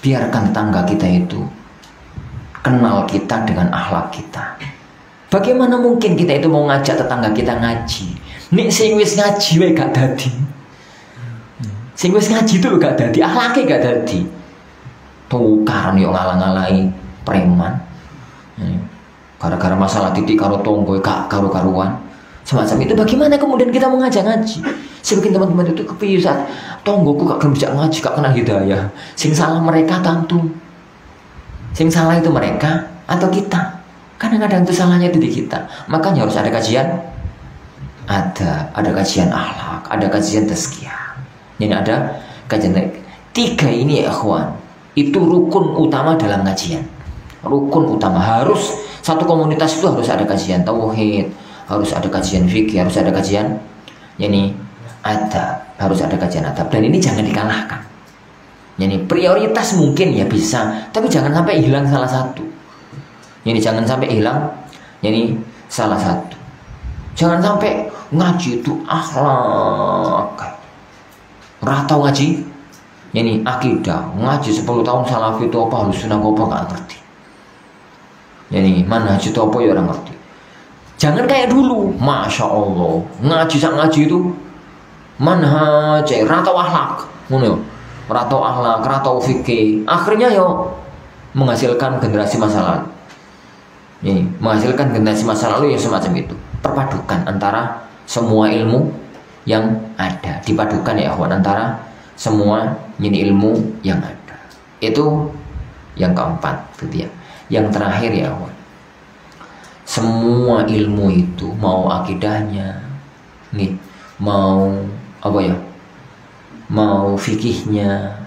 Biarkan tetangga kita itu kenal kita dengan akhlak kita. Bagaimana mungkin kita itu mau ngajak tetangga kita ngaji? Nek sing wis ngaji wae gak dadi. Sing wis ngaji itu gak dadi, akhlake gak dadi. Tukaran yo ngalang-alangi preman. Gara-gara masalah titik karo tonggo gak karu-karuan. Semacam itu bagaimana kemudian kita mau ngajak ngaji? Sebagian teman-teman itu kepiye saat tonggoku gak bisa ngaji, gak kenal hidayah. Sing salah mereka tentu. Sing salah itu mereka atau kita? Kadang-kadang itu salahnya itu di kita. Makanya harus ada kajian. Ada kajian akhlak, ada kajian tazkiyah. Ini ada kajian. Tiga ini ya ikhwan, itu rukun utama dalam kajian. Rukun utama, harus satu komunitas itu harus ada kajian tauhid, harus ada kajian fikih, harus ada kajian yani adab, harus ada kajian adab. Dan ini jangan dikalahkan. Yani prioritas mungkin ya bisa, tapi jangan sampai hilang salah satu. Yani jangan sampai hilang yani salah satu. Jangan sampai ngaji itu akhlak, ratau ngaji, ini akidah, ngaji 10 tahun salafi itu apa, harus sunnah apa nggak ngerti. Ini mana itu apa ya orang ngerti. Jangan kayak dulu, masya Allah, ngaji itu mana cek ratau akhlak, ratau akhlak, ratau fikih, akhirnya yo menghasilkan generasi masa lalu. Ini menghasilkan generasi masa lalu yang semacam itu. Perpadukan antara semua ilmu yang ada, dipadukan ya ikhwan, antara semua ini ilmu yang ada. Itu yang keempat gitu ya. Yang terakhir ya ikhwan, semua ilmu itu mau akidahnya nih, mau apa ya, mau fikihnya,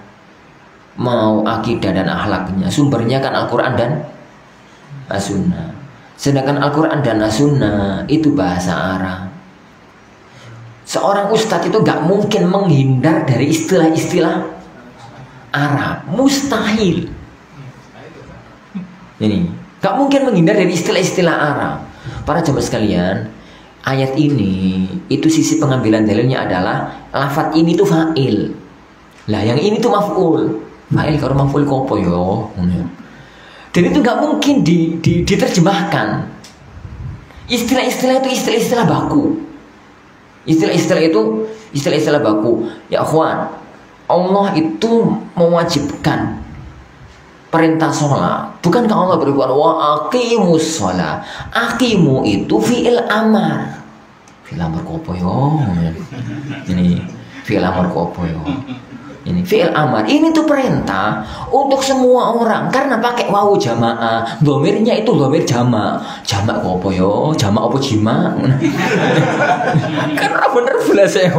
mau akidah dan akhlaknya, sumbernya kan Al-Quran dan As-Sunnah. Sedangkan Al-Quran dan As-Sunnah itu bahasa Arab. Seorang ustadz itu gak mungkin menghindar dari istilah-istilah Arab. Mustahil. Ini gak mungkin menghindar dari istilah-istilah Arab. Para jemaah sekalian, ayat ini itu sisi pengambilan dalilnya adalah lafadz ini tuh fa'il. Lah yang ini tuh maf'ul. Fa'il kalau maf'ul kopo yo. Dan itu nggak mungkin diterjemahkan. Istilah-istilah itu istilah-istilah baku. Istilah-istilah itu istilah-istilah baku. Ya akhwan, Allah itu mewajibkan perintah sholat. Bukankah Allah berfirman wa aqimus sholat? Aqimu itu fi'il amar. Fi'il amar kopo yo. Ini fi'il amar kopo yo. Ini fi'il amar. Ini tuh perintah untuk semua orang karena pakai wawu jamaah. Domirnya itu domir jama. Jama kopo yo. Jama apa jima? Karena bener belas ya.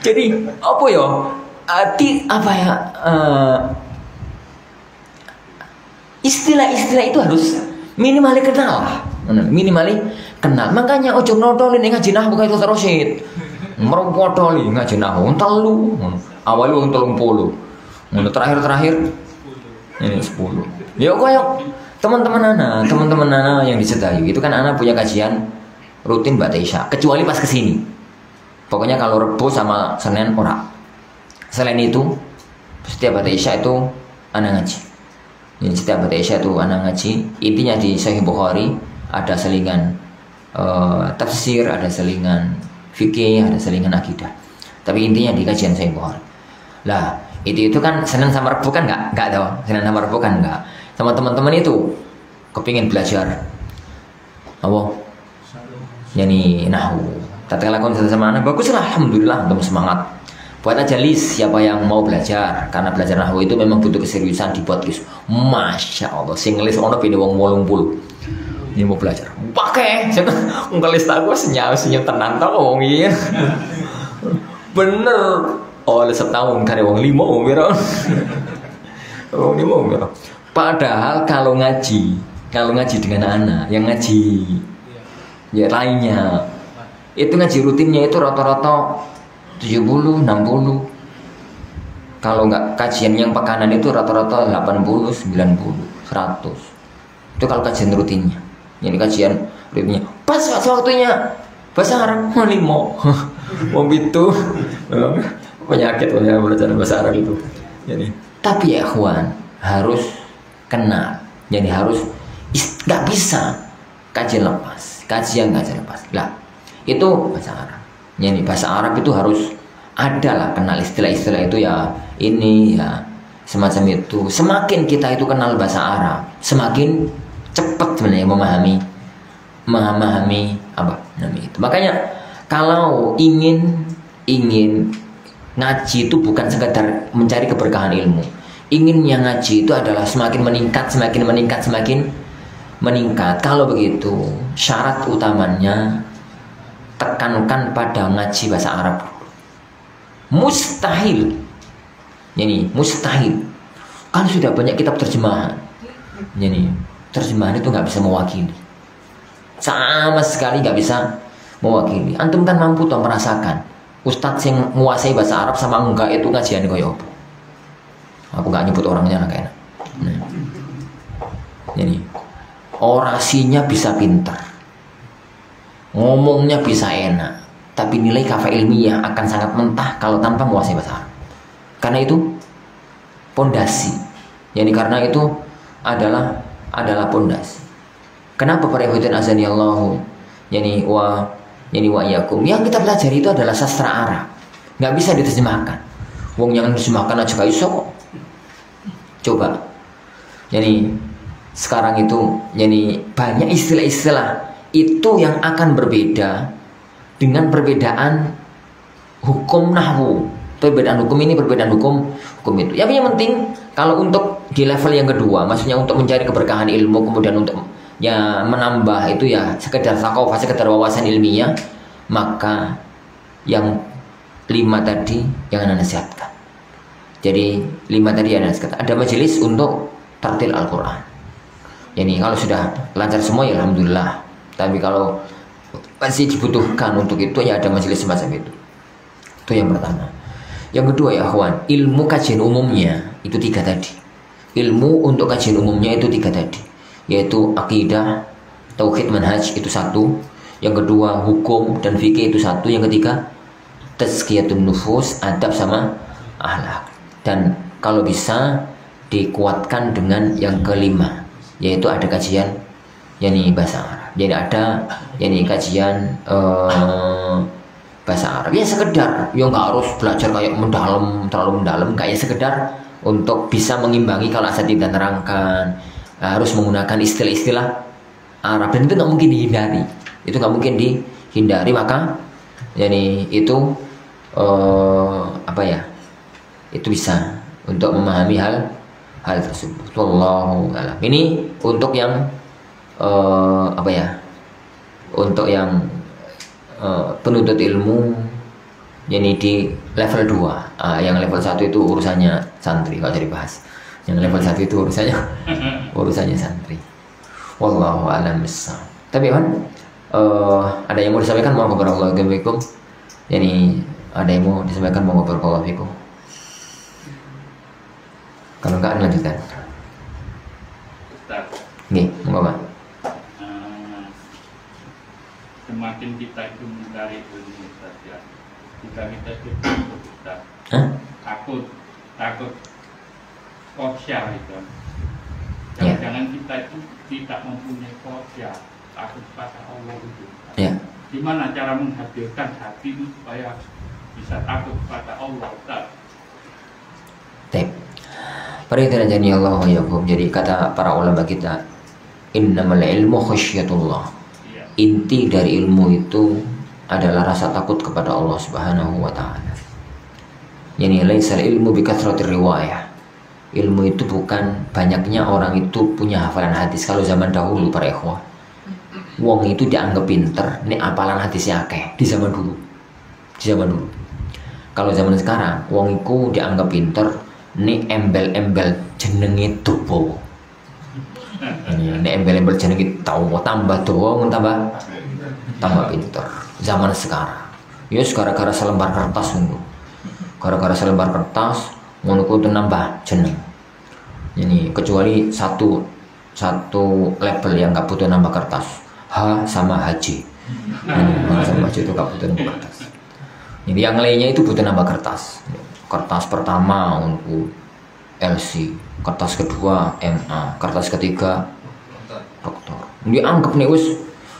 Jadi apa yo? Apa ya? Istilah-istilah itu harus minimali kenal. Minimali kenal. Makanya ojo nodolin ngaji nahwu kaya Ustaz Rosyid. Merempotoli ngaji nahwu telu. Awalnya wong 30. Ngono terakhir ini 10. Ya koyo teman-teman anak yang di Sedayu itu kan anak punya kajian rutin Mbak Taisha, kecuali pas kesini. Pokoknya kalau Rebo sama Senin ora. Selain itu setiap Mbak Taisha itu anak ngaji. Jadi setiap Mbak Taisha itu anak ngaji. Intinya di Sahih Bukhari ada selingan tafsir, ada selingan fikih, ada selingan akidah. Tapi intinya di kajian Sahih Bukhari. Lah, itu kan Senin sama Rabu kan enggak tahu. Senin sama Rabu kan enggak. Sama teman-teman itu kepingin belajar apa? Yani nahwu. Tatkala kon sama anak baguslah, alhamdulillah untuk semangat. Buat aja list siapa yang mau belajar, karena belajar nahwu itu memang butuh keseriusan, dibuat list. Masya Allah, sing list ono pine wong 80. Ini mau belajar. Pakai, saya ngelis aku senyum tenan tau wong iki. Bener. Oleh setahun karya wong 5 umur. Wong 5 umur. Padahal kalau ngaji dengan anak yang ngaji ya lainnya itu ngaji rutinnya itu rata-rata 70, 60. Kalau nggak kajian yang pekanan itu rata-rata 80, 90, 100. Itu kalau kajian rutinnya. Ini kajian rutinnya. Pas waktunya bahasa Arab 5. Wong itu penyakit belajar bahasa Arab itu. Jadi, tapi ya ikhwan harus kenal. Jadi harus nggak bisa kajian lepas, kajian lepas. Lah itu bahasa Arab. Jadi bahasa Arab itu harus ada lah kenal istilah-istilah itu ya ini ya semacam itu. Semakin kita itu kenal bahasa Arab, semakin cepat sebenarnya memahami apa namanya itu. Makanya kalau ingin ngaji itu bukan sekedar mencari keberkahan ilmu. Inginnya ngaji itu adalah semakin meningkat. Kalau begitu, syarat utamanya tekankan pada ngaji bahasa Arab. Mustahil. Jadi mustahil. Kan sudah banyak kitab terjemahan. Jadi terjemahan itu nggak bisa mewakili. Sama sekali nggak bisa mewakili. Antum kan mampu toh merasakan ustadz yang menguasai bahasa Arab sama enggak itu ngajian koyo apa. Aku nggak nyebut orangnya lah kayaknya. Jadi orasinya bisa pintar, ngomongnya bisa enak, tapi nilai kafa ilmiah akan sangat mentah kalau tanpa menguasai bahasa Arab. Karena itu pondasi. Yani karena itu adalah pondasi. Kenapa para ikhwatin azani Allah yani wa iyakum yang kita pelajari itu adalah sastra Arab. Nggak bisa diterjemahkan. Wong yang diterjemahkan aja gak iso. Coba. Yani sekarang itu yani banyak istilah-istilah itu yang akan berbeda dengan perbedaan hukum nahwu. Perbedaan hukum ini, perbedaan hukum itu. Yang penting kalau untuk di level yang kedua, maksudnya untuk mencari keberkahan ilmu, kemudian untuk ya menambah itu ya sekedar thaqafah, sekedar wawasan ilmiah, maka yang 5 tadi yang Anda nasihatkan. Jadi 5 tadi yang Anda nasihatkan. Ada majelis untuk tartil Al-Quran. Jadi kalau sudah lancar semua ya alhamdulillah. Tapi kalau masih dibutuhkan untuk itu ya ada majelis semacam itu. Itu yang pertama. Yang kedua ya akhwan, ilmu kajian umumnya itu 3 tadi. Ilmu untuk kajian umumnya itu 3 tadi, yaitu akidah, tauhid manhaj itu satu, yang kedua hukum dan fikih itu satu, yang ketiga tazkiyatun nufus, adab sama akhlak. Dan kalau bisa dikuatkan dengan yang kelima, yaitu ada kajian yakni bahasa Arab. Jadi ada yakni kajian bahasa Arab. Ya sekedar, ya nggak harus belajar kayak mendalam, terlalu mendalam, kayak sekedar untuk bisa mengimbangi kalau asal tidak nerangkan, harus menggunakan istilah-istilah Arab, dan itu nggak mungkin dihindari. Itu nggak mungkin dihindari, maka yakni itu apa ya? Itu bisa untuk memahami hal tersebut. Wallahu a'lam. Ini untuk yang apa ya? Untuk yang penuntut ilmu, yakni di level 2. Yang level 1 itu urusannya santri, kalau jadi bahas. Yang level 1 itu urusannya santri. Wallahu a'lam bissawab. Tapi kan ada yang mau disampaikan? Mohon barakallahu fikum. Yani ada yang mau disampaikan? Mohon barakallahu fikum. Kalau enggak lanjutkan. Nih, mau apa? Semakin kita itu mencari ilmu saja, jika kita itu takut khosya itu. Jangan-jangan kita itu tidak mempunyai khosya, takut pada Allah itu. Ya. Gimana cara menghadirkan hati itu supaya bisa takut pada Allah? Perhatian jani Allah wa yakum. Jadi kata para ulama kita, innamal ilmu khasyatullah. Inti dari ilmu itu adalah rasa takut kepada Allah Subhanahu wa taala. Yani laisal ilmu bi kathratir riwayah. Ilmu itu bukan banyaknya orang itu punya hafalan hadis. Kalau zaman dahulu para ikhwah, wong itu dianggap pinter, ini hafalan hadisnya akeh di zaman dulu. Kalau zaman sekarang, wong itu dianggap pinter, ini embel-embel jenenge tuwa. Ini embel-embel jenenge tahu tambah tuwa, tambah pinter. Zaman sekarang, ya gara-gara selembar kertas ngono. Gara-gara selembar kertas, ngono ku nambah jeneng. Ini kecuali satu label yang nggak butuh nambah kertas, H sama Haji. H sama Haji itu nggak butuh nambah kertas. Jadi yang lainnya itu butuh nambah kertas. Kertas pertama untuk LC, kertas kedua MA, kertas ketiga doktor. Dianggap nih us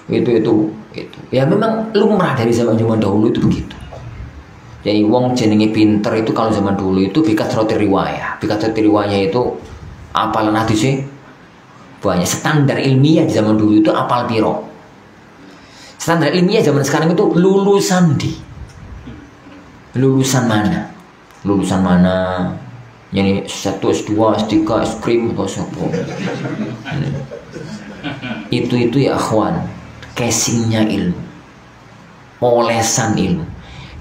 itu. Ya memang lumrah dari zaman dahulu itu begitu. Jadi wong jenenge pinter itu kalau zaman dulu itu bikat roti riwayah. Bikat roti riwayah itu apalan hadisnya banyak. Standar ilmiah di zaman dulu itu apal piro. Standar ilmiah zaman sekarang itu lulusan mana? Yani S1, S2, S3, S-Krim atau sopo. Itu ya akhwan, casingnya ilmu, olesan ilmu.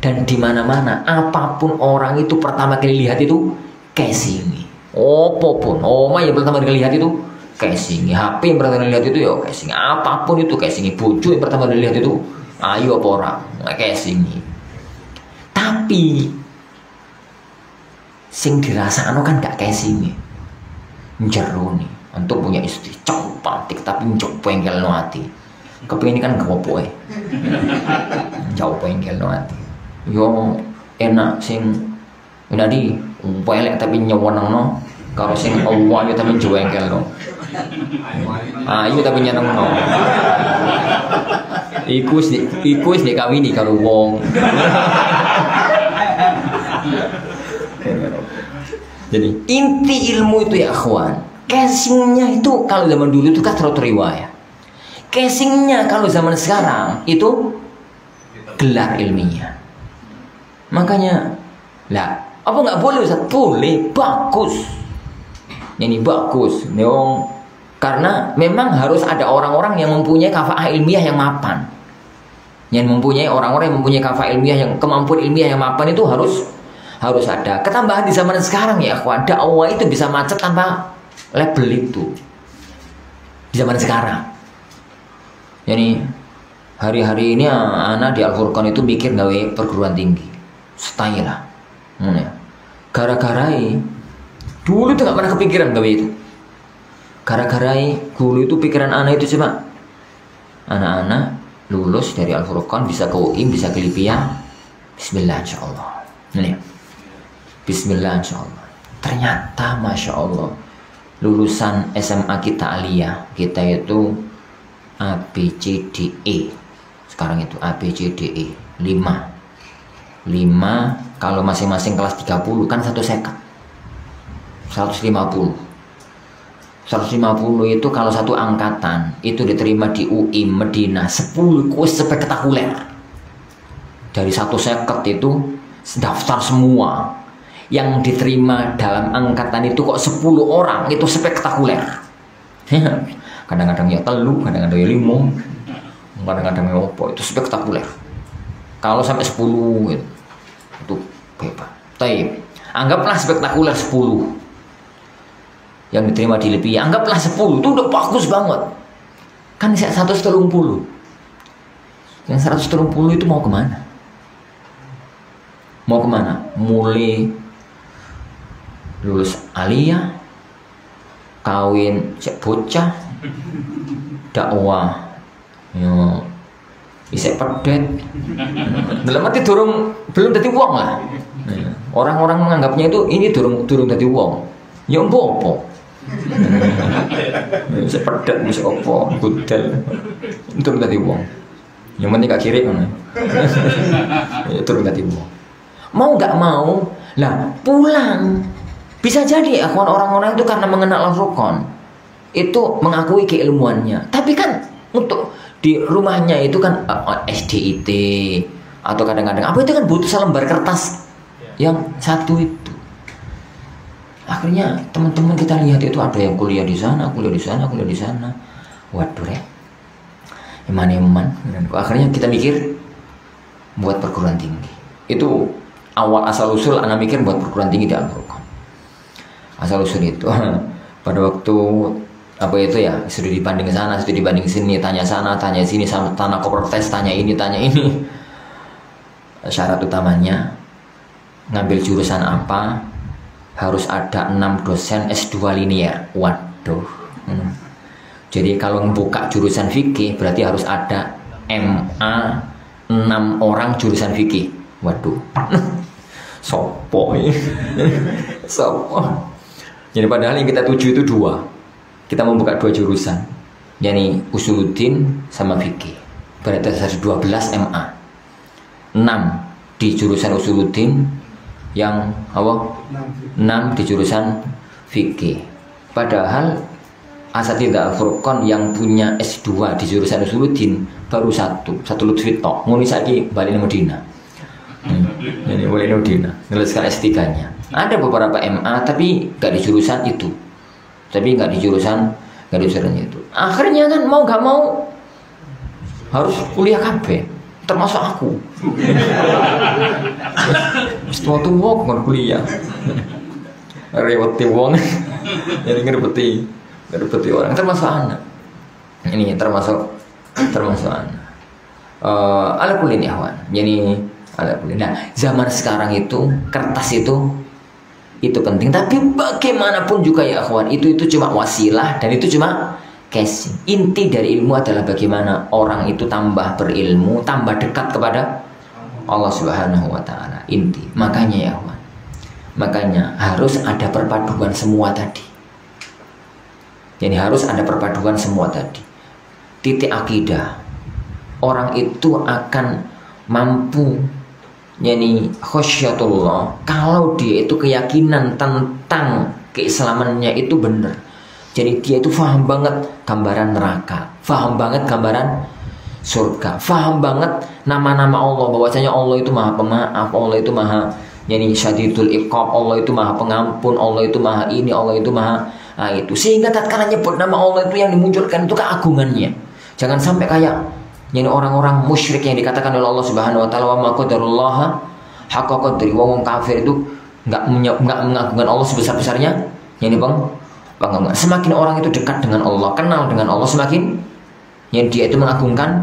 Dan di mana-mana, apapun orang itu pertama kali lihat itu casingnya. Apapun, oma yang pertama kali lihat itu casingnya. HP yang pertama kali lihat itu ya casingnya. Apapun itu casingnya. Bojo yang pertama kali lihat itu, ayo apa orang, casingnya. Tapi sing dirasakno kan gak casingnya. Jero nih, untuk punya istri cantik tapi njok pengkel no ati. Kepengin kan gak apa-apa jauh pengkel no ati. Yo enak sing di pelek tapi nyewenengno karo sing ayu tapi jengkel no. Ayu tapi nyenengno. Iku wis dikawini karo wong. Jadi inti ilmu itu ya akhwan, casingnya itu kalau zaman dulu itu kan riwayah. Casingnya kalau zaman sekarang itu gelar ilmiah. Makanya lah, apa nggak boleh Ustaz? Boleh, bagus. Ini bagus, neong. Karena memang harus ada orang-orang yang mempunyai kafaah ilmiah yang mapan. Yang mempunyai orang-orang yang mempunyai kafaah ilmiah yang kemampuan ilmiah yang mapan itu harus ada. Ketambahan di zaman sekarang ya, akhwan, dakwah itu bisa macet tanpa label itu. Di zaman sekarang. Jadi hari-hari ini anak di Al-Furqan itu mikir gawe perguruan tinggi. Style lah. Gara-gara dulu itu gak pernah kepikiran gawe itu. Gara-gara dulu itu pikiran anak itu cuma anak-anak lulus dari Al-Furqan bisa ke UIM, bisa ke LIPIA. Bismillah insyaallah. Ini Bismillah insyaallah. Ternyata Masya Allah lulusan SMA kita aliyah kita itu ABCDE. Sekarang itu ABCDE 5 kalau masing-masing kelas 30 kan 1 seket 150 itu kalau satu angkatan itu diterima di UIM Medina 10 kuis spektakuler. Dari 1 seket itu daftar semua, yang diterima dalam angkatan itu kok 10 orang, itu spektakuler. Kadang-kadang ya telu, kadang-kadang ya 5, kadang-kadang ya opo, itu spektakuler. Kalau sampai 10 itu hebat. Tapi anggaplah spektakuler 10 yang diterima di LIPIA, anggaplah 10, itu udah bagus banget. Kan 130. Yang 130 itu mau kemana? Mau kemana? Mulai lulus aliyah, kawin cek bocah, dakwah yo isek pedet. Dalam arti belum dadi wong lah. Orang-orang menganggapnya itu ini durung dadi wong. Ya opo? Isek pedet bisa opo? Gudel. Durung dadi wong. Yang penting gak kiri ngono. Ya durung dadi wong. Mau nggak mau lah pulang. Bisa jadi akhwan orang-orang itu karena mengenal Al-Furqan itu mengakui keilmuannya, tapi kan untuk di rumahnya itu kan SDIT atau kadang-kadang apa itu kan butuh selembar kertas yang satu itu. Akhirnya teman-teman kita lihat itu ada yang kuliah di sana. Waduh eman. Akhirnya kita mikir buat perguruan tinggi. Itu awal asal usul anak mikir buat perguruan tinggi di Al-Furqan. Asal usul itu pada waktu apa itu ya, sudah dibanding sana, sudah dibanding sini, tanya sana, tanya sini, sama tanah protes, tanya ini. Syarat utamanya ngambil jurusan apa harus ada 6 dosen S2 linear. Waduh. Jadi kalau membuka jurusan fikih berarti harus ada MA 6 orang jurusan fikih. Waduh. Sopo. Jadi padahal yang kita tuju itu 2. Kita membuka 2 jurusan, yakni Usuluddin sama fikih. Berarti ada 12 MA. 6 di jurusan Usuluddin, yang apa? 6 di jurusan fikih. Padahal asatidzah Al-Furqan yang punya S2 di jurusan Usuluddin baru satu Lutfi tok. Muni saiki bali nang Medina. Jadi boleh Medina, menuliskan S3-nya. Ada beberapa MA tapi nggak di jurusan itu. Nggak di jurusan itu. Akhirnya kan mau nggak mau harus kuliah KB, termasuk aku. Setelah itu mau kuliah. Reweti wong. Jadi ngerepeti orang, termasuk anak. Ini termasuk anak. Ala kulin ya kawan. Jadi ala kulin. Nah, zaman sekarang itu kertas itu penting, tapi bagaimanapun juga ya akhwan, itu cuma wasilah dan itu cuma casing. Inti dari ilmu adalah bagaimana orang itu tambah berilmu, tambah dekat kepada Allah Subhanahu wa taala. Inti. Makanya ya akhwan, harus ada perpaduan semua tadi. Jadi harus ada perpaduan semua tadi. Titik akidah. Orang itu akan mampu yakni khasyatullah kalau dia itu keyakinan tentang keislamannya itu benar. Jadi dia itu faham banget gambaran neraka, faham banget gambaran surga, faham banget nama-nama Allah, bahwasanya Allah itu maha pemaaf, Allah itu maha yakni syadidul iqab, Allah itu maha pengampun, Allah itu maha ini, Allah itu maha itu. Sehingga tatkala nyebut nama Allah itu yang dimunculkan itu keagungannya. Jangan sampai kayak yakni orang-orang musyrik yang dikatakan oleh Allah Subhanahu wa taala, wa ma qadarullah haqqa qadri, wong kafir itu enggak mengagungkan Allah sebesar-besarnya. Yani bang, semakin orang itu dekat dengan Allah, kenal dengan Allah, semakin yang dia itu mengagungkan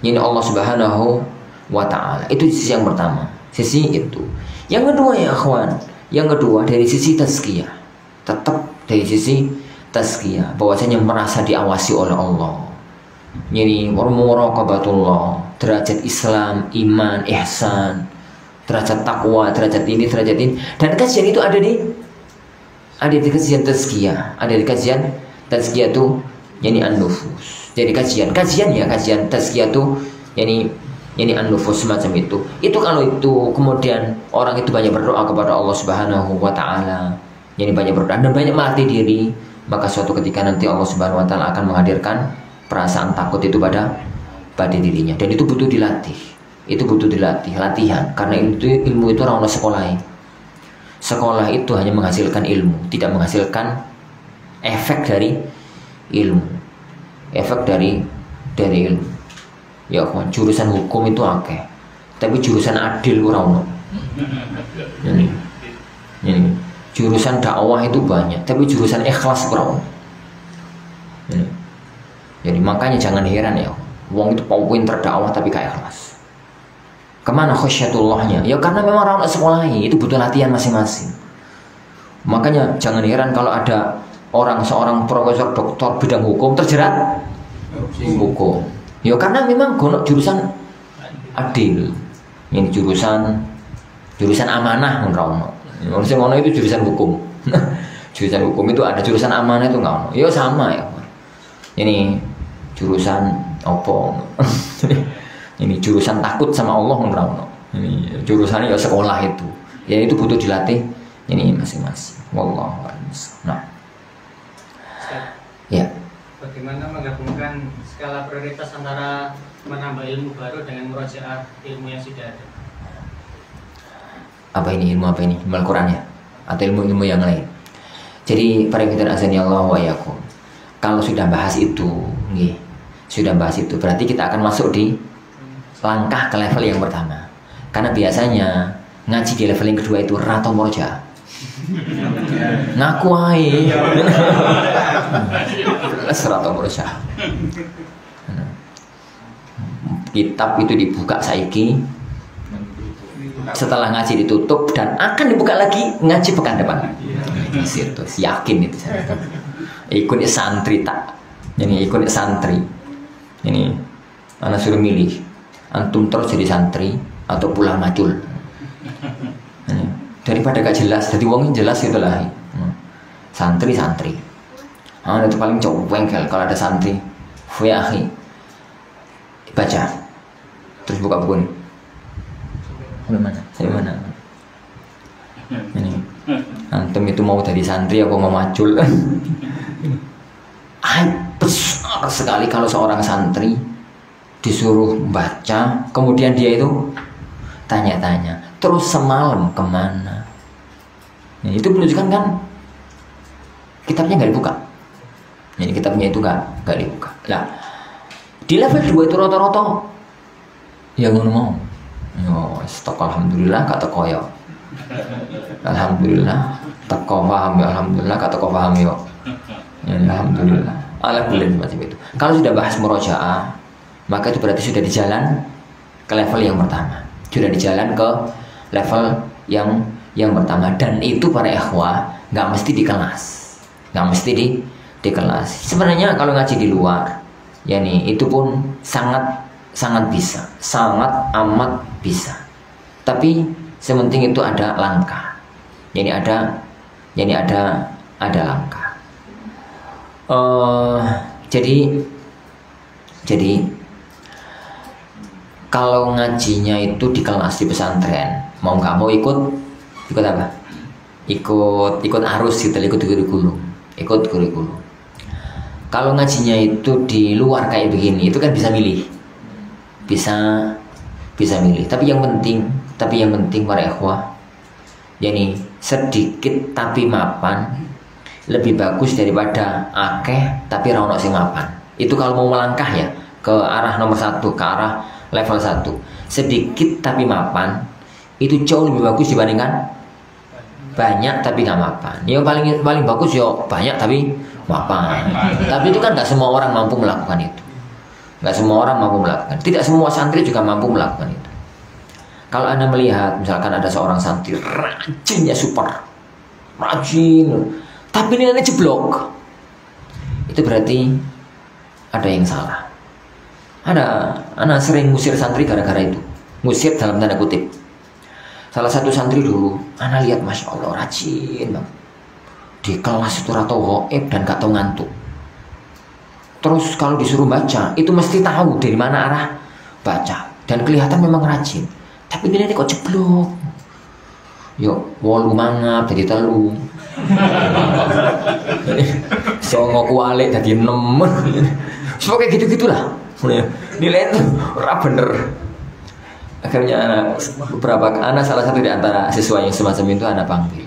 yani Allah Subhanahu wa taala. Itu sisi yang pertama, sisi itu. Yang kedua ya akhwan, dari sisi tazkiyah. Tetap dari sisi tazkiyah, bahwasanya merasa diawasi oleh Allah. Jadi muraqabatullah, derajat Islam, iman, ihsan, derajat takwa, derajat ini. Dan kajian itu ada di kajian tazkiyah, ada di kajian tazkiyah tuh yani an-nufus. Jadi kajian tazkiyah tuh yani an-nufus semacam itu. Itu kalau itu kemudian orang itu banyak berdoa kepada Allah Subhanahu wa taala, yani banyak berdoa dan banyak melatih diri, maka suatu ketika nanti Allah Subhanahu wa taala akan menghadirkan perasaan takut itu pada dirinya. Dan itu butuh dilatih. Latihan. Karena ilmu itu orang sekolah. Sekolah itu hanya menghasilkan ilmu, tidak menghasilkan efek dari ilmu. Efek dari ilmu. Ya kawan, jurusan hukum itu akeh, tapi jurusan adil ora ono. Ini jurusan dakwah itu banyak, tapi jurusan ikhlas ora ono. Jadi makanya jangan heran ya, wong itu pinter dakwah tapi gak ikhlas. Kemana khusyatullahnya? Ya karena memang orang sekolah itu butuh latihan masing-masing. Makanya jangan heran kalau ada seorang profesor doktor bidang hukum terjerat hukum. Ya karena memang gonok jurusan adil. Ini jurusan amanah menurut Manusia ngono itu jurusan hukum. Jurusan hukum itu ada jurusan amanah itu enggak ono. Ya sama ya. Ini jurusan opo. Ini jurusan takut sama Allah menurut. Ini jurusannya ya sekolah itu. Ya itu butuh dilatih ini masing-masing. Wallahu a'lam. Nah. Ya. Bagaimana menggabungkan skala prioritas antara menambah ilmu baru dengan murojaah ilmu yang sudah ada? Apa ini ilmu Al-Quran ya? Atau ilmu yang lain? Jadi para fitur azani Allah wa yakum. Kalau sudah bahas itu, berarti kita akan masuk di langkah ke level yang pertama. Karena biasanya ngaji di level yang kedua itu rata murojaah. Ngaku ae. Rata murojaah. Kitab itu dibuka saiki, setelah ngaji ditutup dan akan dibuka lagi ngaji pekan depan. Itu yakin itu. Ikut santri tak. Ini ikut santri. Ini anak suruh milih. Antum terus jadi santri atau pulang macul. Daripada gak jelas, jadi wongnya jelas gitu lah. Santri. Itu paling cowengkel kalau ada santri. Fuyahi. Baca. Terus buka buku nih. Saya mana? Ini. Antum itu mau jadi santri apa mau macul? Besar sekali kalau seorang santri disuruh baca, kemudian dia itu tanya-tanya, terus semalam kemana? Nah, itu menunjukkan kan kitabnya nggak dibuka. Jadi kitabnya itu nggak dibuka. Nah, di level 2 itu rata-rata yang mau. Yo, stok alhamdulillah kata koyo. Alhamdulillah teko paham ya, alhamdulillah kata ko paham yo. Ya, alhamdulillah. Alhamdulillah macam itu. Kalau sudah bahas murojaah, maka itu berarti sudah di jalan ke level yang pertama. Sudah di jalan ke level yang pertama, dan itu para ikhwah nggak mesti di kelas. Nggak mesti di kelas. Sebenarnya kalau ngaji di luar, ya nih itu pun sangat bisa, sangat amat bisa. Tapi sementing itu ada langkah. Jadi ada langkah. Jadi kalau ngajinya itu di kelas di pesantren, mau nggak mau ikut apa? Ikut arus gitu, ikut kurikulum. Kalau ngajinya itu di luar kayak begini, itu kan bisa milih. Bisa milih. Tapi yang penting para ikhwah, yani sedikit tapi mapan lebih bagus daripada akeh tapi ra ono sing mapan. Itu kalau mau melangkah ya ke arah nomor 1, ke arah level 1. Sedikit tapi mapan itu jauh lebih bagus dibandingkan banyak tapi nggak mapan. Yang paling bagus yo banyak tapi mapan. Tapi itu kan nggak semua orang mampu melakukan itu. Nggak semua orang mampu melakukan. Tidak semua santri juga mampu melakukan itu. Kalau Anda melihat misalkan ada seorang santri rajinnya super, rajin, tapi nilainya jeblok, itu berarti ada yang salah. Anak sering ngusir santri gara-gara itu. Ngusir dalam tanda kutip. Salah satu santri dulu, anak lihat Masya Allah rajin bang. Di kelas itu rata goib dan gak tahu ngantuk. Terus kalau disuruh baca, itu mesti tahu dari mana arah baca. Dan kelihatan memang rajin. Tapi ini kok jeblok. Yuk, wolu mangap jadi telu. Songo kualik jadi 6. Kayak gitu-gitulah. Nilai itu ora bener. Akhirnya beberapa anak salah satu di antara siswa yang semacam itu anak panggil.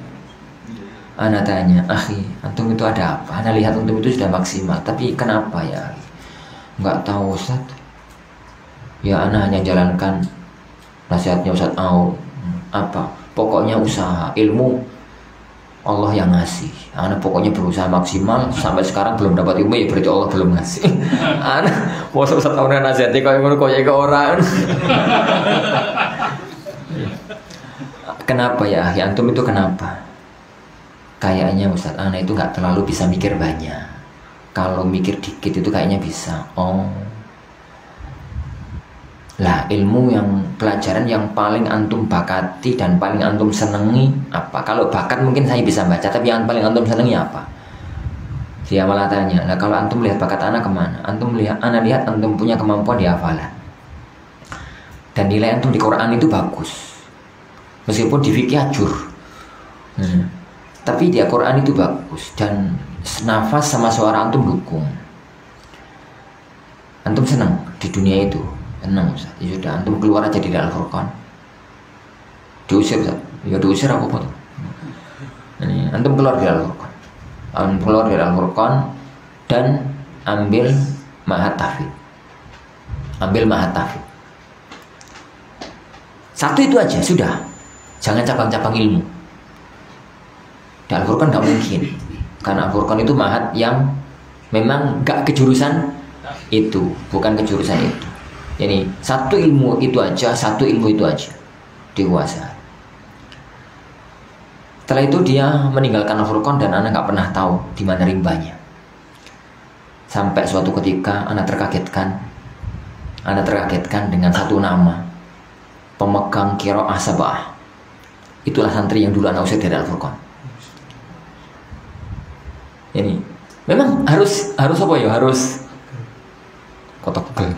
Anak tanya, "Akhi, antum itu ada apa? Anak lihat antum itu sudah maksimal, tapi kenapa ya?" Enggak tahu Ustaz. Ya anak hanya jalankan nasihatnya Ustaz Au. Apa? Pokoknya usaha, ilmu Allah yang ngasih. Anak pokoknya berusaha maksimal sampai sekarang belum dapat ilmu, ya berarti Allah belum ngasih. Anak mau Ustaz Au nasihatnya kayak ngono koyo ke orang. Kenapa ya? Ya antum itu kenapa? Kayaknya Ustaz Ana itu gak terlalu bisa mikir banyak. Kalau mikir dikit itu kayaknya bisa. Oh, lah ilmu yang pelajaran yang paling antum bakati dan paling antum senengi apa? Kalau bakat mungkin saya bisa baca, tapi yang paling antum senengi apa? Dia malah tanya, nah kalau antum lihat bakat anak kemana? Antum lihat, anak lihat antum punya kemampuan di hafalan. Dan nilai antum di Quran itu bagus. Meskipun di fikih ajur. Tapi di Al-Quran itu bagus. Dan nafas sama suara antum dukung. Antum senang di dunia itu. Senang Ustaz. Ya sudah, antum keluar aja di Al-Furqan. Diusir Ustaz. Ya diusir aku apa tuh? Ini, antum keluar di Al-Furqan. Antum keluar di Al-Furqan dan ambil Mahat Tahfidz. Ambil Mahat Tahfidz. Satu itu aja, sudah. Jangan cabang-cabang ilmu. Di Al-Furqan gak mungkin. Karena Al-Furqan itu mahat yang memang gak kejurusan itu. Bukan kejurusan itu. Jadi satu ilmu itu aja dikuasai. Setelah itu dia meninggalkan Al-Furqan dan anak gak pernah tahu di mana rimbanya. Sampai suatu ketika anak terkagetkan dengan satu nama. Pemegang qiraah sab'ah. Itulah santri yang dulu anak usir dari Al-Furqan. Ini memang harus apa ya? Harus kotak Google.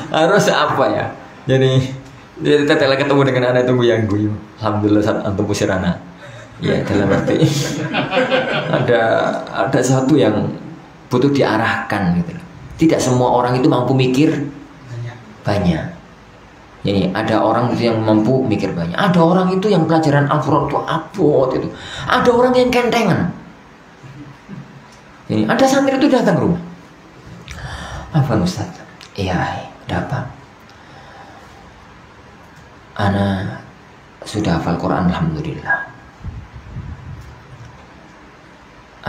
Harus apa ya? Jadi kita telah ketemu dengan anak tunggu yang guyu. Alhamdulillah saat antum usir anak. Ya dalam arti ada sesuatu yang butuh diarahkan gitu. Tidak semua orang itu mampu mikir banyak. Jadi ada orang itu yang mampu mikir banyak. Ada orang itu yang pelajaran Al-Quran itu abot itu. Ada orang yang kentengan. Jadi ada santri itu datang ke rumah. Apa Ustaz? Iya, ada apa? Ana sudah hafal Quran alhamdulillah.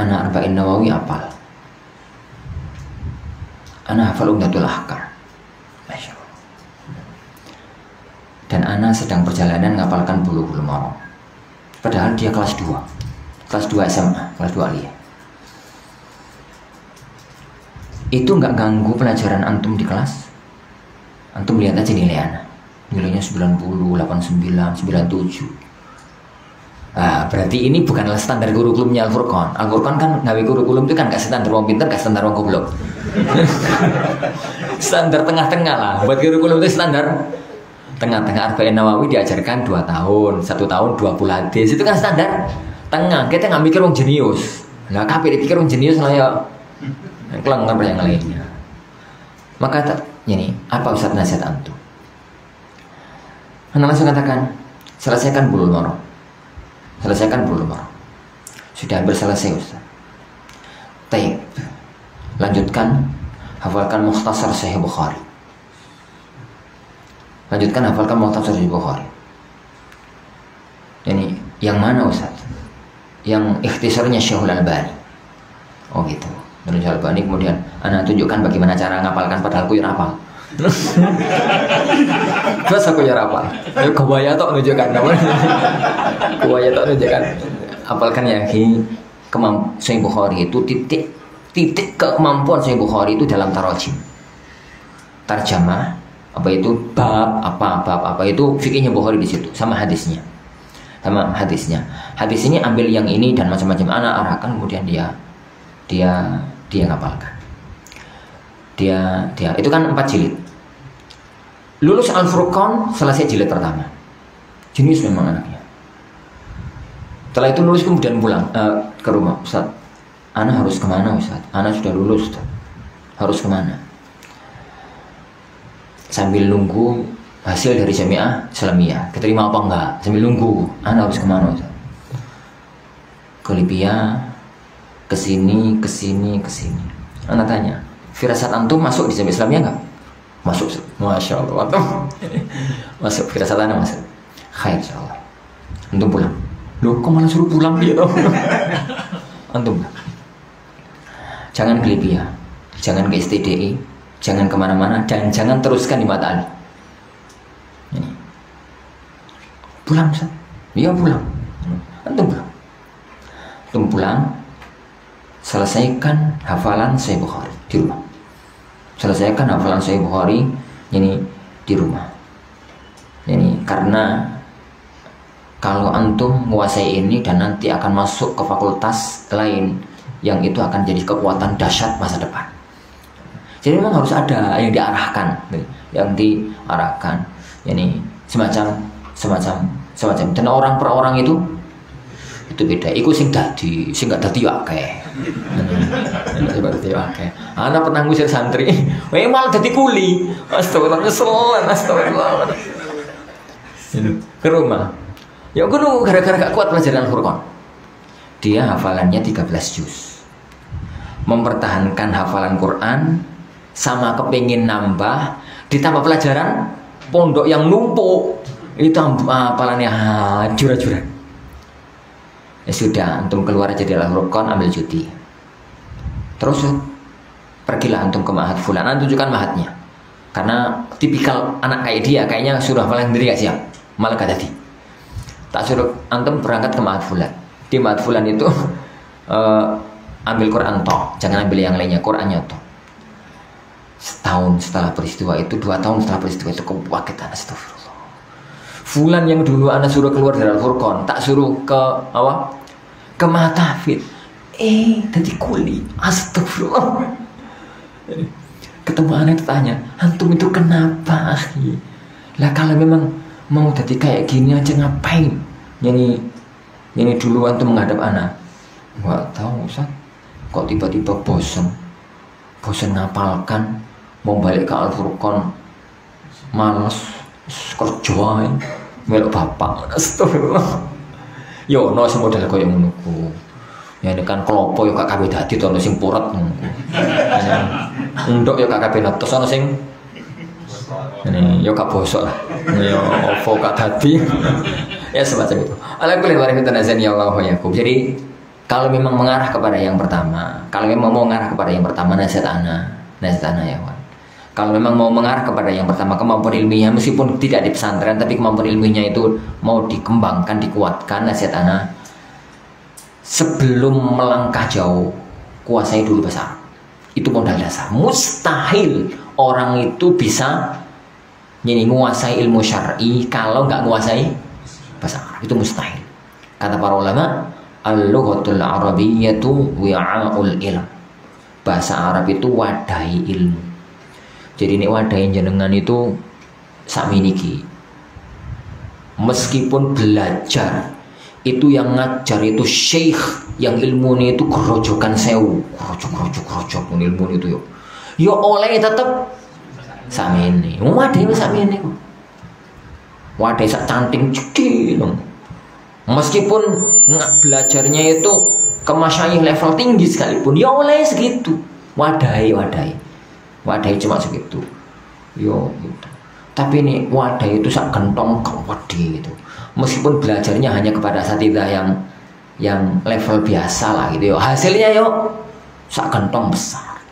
Ana Arba'in Nawawi hafal. Ana hafal Umdatul Ahkam. Masya Allah. Dan Ana sedang perjalanan ngapalkan Bulughul Maram. Padahal dia kelas 2 SMA, kelas 2 aliyah. Itu nggak ganggu pelajaran antum di kelas. Antum lihat aja nilai Ana. Nilainya 90, 89, 97. Nah, berarti ini bukanlah standar kurikulumnya Al-Furqan. Al-Furqan kan ngawi kurikulum itu kan gak standar wong pinter, gak standar wong goblok. Standar tengah-tengah lah. Buat kurikulum itu standar tengah-tengah. Arba'in Nawawi diajarkan 2 tahun, 1 tahun 20 hadis. Itu kan standar tengah. Kita nggak mikir wong jenius. Lah kabeh dipikir wong jenius lah ya. Kelengkap yang lainnya. Maka ini apa Ustaz nasihat antum? Anda langsung katakan, selesaikan Bulughul Maram. Selesaikan Bulughul Maram. Sudah hampir selesai Ustaz. Taib. Lanjutkan hafalkan Mukhtasar Sahih Bukhari. Lanjutkan hafalkan Mukhtasar Sahih Bukhari. Ini yang mana Ustaz? Yang ikhtisarnya Syekhul Albani. Oh gitu. Menurut Syekhul Albani kemudian anak tunjukkan bagaimana cara ngapalkan padahal aku yang hafal. Terus aku ya rapal. Kebaya tok nunjukkan namanya. Kebaya tok nunjukkan. Apalkan ya Sahih Bukhari itu titik titik kemampuan Sahih Bukhari itu dalam tarajim. Tarjamah apa itu bab apa itu fikihnya Bukhari di situ sama hadisnya. Hadis ini ambil yang ini dan macam-macam anak arahkan, kemudian dia ngapalkan. Dia itu kan 4 jilid. Lulus Al-Furqan selesai jilid pertama. Jenius memang anaknya. Setelah itu lulus kemudian pulang ke rumah. Ustaz, Ana harus kemana Ustaz? Ana sudah lulus Ustaz. Harus kemana? Sambil nunggu hasil dari Jamiah Islamiyah, keterima apa enggak? Sambil nunggu, Ana harus kemana Ustaz? Ke Libya, kesini. Ana tanya, firasat antum masuk di Jamiah Islamiyah enggak? Masuk, Masya Allah, antum masuk, firasat Ana masuk. Khair insyaallah. Antum pulang. Loh, kok malah suruh pulang dia? Antum jangan ke Libya, jangan ke STDI, jangan kemana-mana, dan jangan teruskan di Mata Ali. Ini. Pulang Ustaz? Iya pulang. Antum pulang. Selesaikan hafalan Sahih Bukhari di rumah. Selesaikan hafalan Sahih Bukhari ini di rumah. Ini karena kalau antum menguasai ini dan nanti akan masuk ke fakultas lain yang itu akan jadi kekuatan dahsyat masa depan. Jadi memang harus ada yang diarahkan, ini semacam. Dan orang per orang itu beda. Iku sing gak dadi akeh. Ana pernah ngusir santri, malah dadi kuli. Astagfirullah. Ke rumah. Ya kudu gara-gara gak kuat pelajaran Al-Furqan. Dia hafalannya 13 juz. Mempertahankan hafalan Quran sama kepingin nambah, ditambah pelajaran pondok yang numpuk, itu hafalannya hancur-hancuran. Ya sudah, antum keluar aja dari Al-Furqan, ambil cuti. Terus pergilah antum ke Ma'had Fulan, antum tunjukkan ma'hadnya. Karena tipikal anak kayak dia, kayaknya suruh hafalan sendiri gak siap, malah gak jadi. Tak suruh antum berangkat ke Ma'had Fulan. Di Ma'had Fulan itu ambil Quran toh, jangan ambil yang lainnya, Qurannya toh. Setahun setelah peristiwa itu, 2 tahun setelah peristiwa itu, kewakitan, astagfirullah. Fulan yang dulu anak suruh keluar dari Al-Furqan, tak suruh ke apa? Ke Ma'had Tahfidz. Tadi kuli, astagfirullah. Ketemu anak tanya, antum itu kenapa akhi? Lah kalau memang mau jadi kayak gini aja ngapain? Ini dulu antum menghadap anak. Nggak tahu Ustaz, kok tiba-tiba bosan ngapalkan, mau balik ke Al-Furqan males kerja melok bapak. Astagfirullah. Yo no sing model koyo ngono ku. Ya ini kan klopo yo gak kabeh dadi to ono sing puret ngono. Ndok yo gak kabeh netes ono sing ini yo gak bosok. Yo opo gak dadi. Ya semacam itu. Alhamdulillah wa rahmatan ya Allah ya. Jadi kalau memang mengarah kepada yang pertama, nasihat ana ya Wan. Kalau memang mau mengarah kepada yang pertama, kemampuan ilmiahnya meskipun tidak di pesantren, tapi kemampuan ilmiahnya itu mau dikembangkan, dikuatkan, nasihat ana sebelum melangkah jauh, kuasai dulu bahasa Arab. Itu modal dasar. Mustahil orang itu bisa menguasai ilmu syar'i kalau nggak menguasai bahasa Arab. Itu mustahil. Kata para ulama, al-lughatul arabiyyatu wi'a'ul ilm. Bahasa Arab itu wadai ilmu. Jadi ini wadai jenengan itu sakminiki. Meskipun belajar itu yang ngajar itu syekh, yang ilmu ini itu kerojokan sewu, kerojok ilmu itu yo oleh tetep sakmene. Wadai sakmene kok. Wadai sak canting cekil. Meskipun belajarnya itu ke masyayikh level tinggi sekalipun, ya oleh segitu. Wadai cuma segitu. Yo gitu. Tapi ini wadai itu sak gentong kewedi gitu. Meskipun belajarnya hanya kepada asatidzah yang level biasa lah gitu yo. Hasilnya yo sak gentong besar.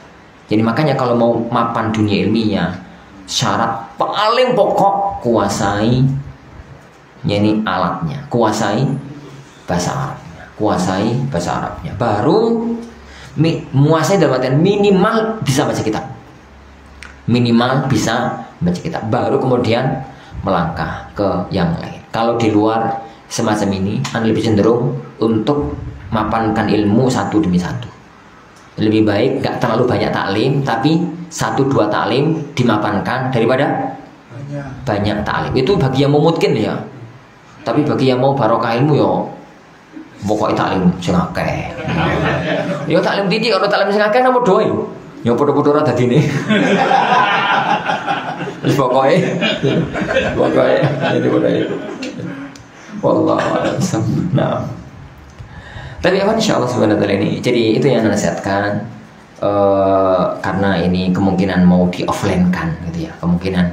Jadi makanya kalau mau mapan dunia ilmiah, syarat paling pokok kuasai ini alatnya, kuasai bahasa Arabnya, baru Menguasai dalam artian minimal bisa baca kitab. Minimal bisa baca kitab, baru kemudian melangkah ke yang lain. Kalau di luar semacam ini, Anda lebih cenderung untuk mapankan ilmu satu demi satu. Lebih baik gak terlalu banyak taklim, tapi 1-2 taklim dimapankan daripada banyak taklim. Itu bagi yang memungkinkan ya. Tapi bagi yang mau barokah ilmu ya pokoknya taklim sing akeh. Ya taklim titik, kalau taklim sing akeh nomor 2. Ya podo-podo ora dadine. Wis pokoke jadi podo itu. Wallahu a'lam. Nah. Tapi insyaallah subhanahu wa ta'ala ini. Jadi itu yang nasihatkan karena ini kemungkinan mau di offline kan gitu ya. Kemungkinan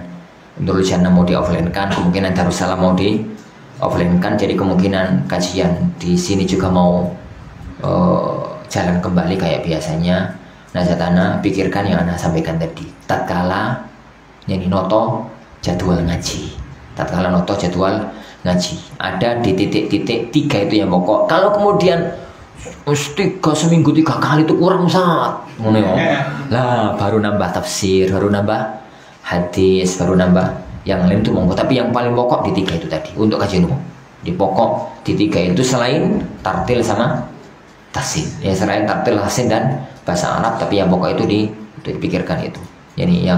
Nurul Jannah mau di offline kan, kemungkinan Darussalam mau di offline kan. Jadi kemungkinan kajian di sini juga mau jalan kembali kayak biasanya. Nasihat Ana, pikirkan yang Ana sampaikan tadi. Tatkala yani noto jadwal ngaji. Tatkala noto jadwal ngaji. Ada di titik-titik 3 itu yang pokok. Kalau kemudian seminggu 3 kali itu kurang saat. Lah baru nambah tafsir, baru nambah hadis, baru nambah yang lain itu monggo. Tapi yang paling pokok di 3 itu tadi untuk kajian umum. Di pokok di 3 itu selain tartil sama tahsin. Ya selain tartil, tahsin dan bahasa Arab, tapi yang pokok itu dipikirkan itu. Jadi yang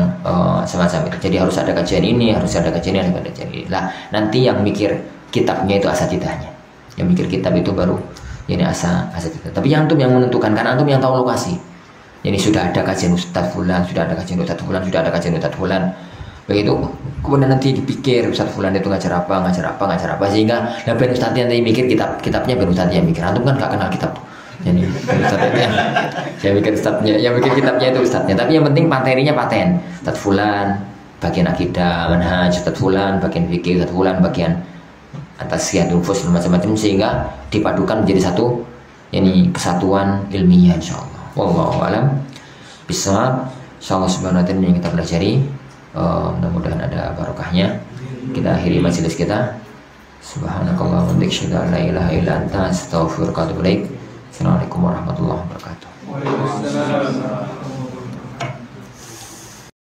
semacam itu. Jadi harus ada kajian ini, harus ada kajian ini, harus ada kajian ini. Lah nanti yang mikir kitabnya itu asatidahnya. Yang mikir kitab itu baru ini asatidah. Tapi yang antum yang menentukan, karena antum yang tahu lokasi. Jadi sudah ada kajian Ustadz Fulan, sudah ada kajian Ustadz Fulan, sudah ada kajian Ustadz Fulan. Begitu. Kemudian nanti dipikir Ustadz Fulan itu ngajar apa sehingga lah ben Ustadz yang mikir kitabnya ben Ustadz yang mikir. Antum kan gak kenal kitab tuh. Jadi saya mikir ustadznya, yang mikir kitabnya itu ustadznya. Tapi yang penting materinya paten. Ustadz Fulan bagian akidah, manhaj, Ustadz Fulan bagian fikih, Ustadz Fulan bagian atasiyah, nufus, macam-macam, sehingga dipadukan menjadi satu, yani kesatuan ilmiah insyaallah. Wallahu a'lam bishawab. Insyaallah subhanahu wa ta'ala yang kita pelajari mudah-mudahan ada barokahnya. Kita akhiri majelis kita. Subhanakallahumma wa bihamdika asyhadu an la ilaha illa anta astaghfiruka wa atubu ilaik. Assalamualaikum warahmatullahi wabarakatuh. Waalaikumsalam.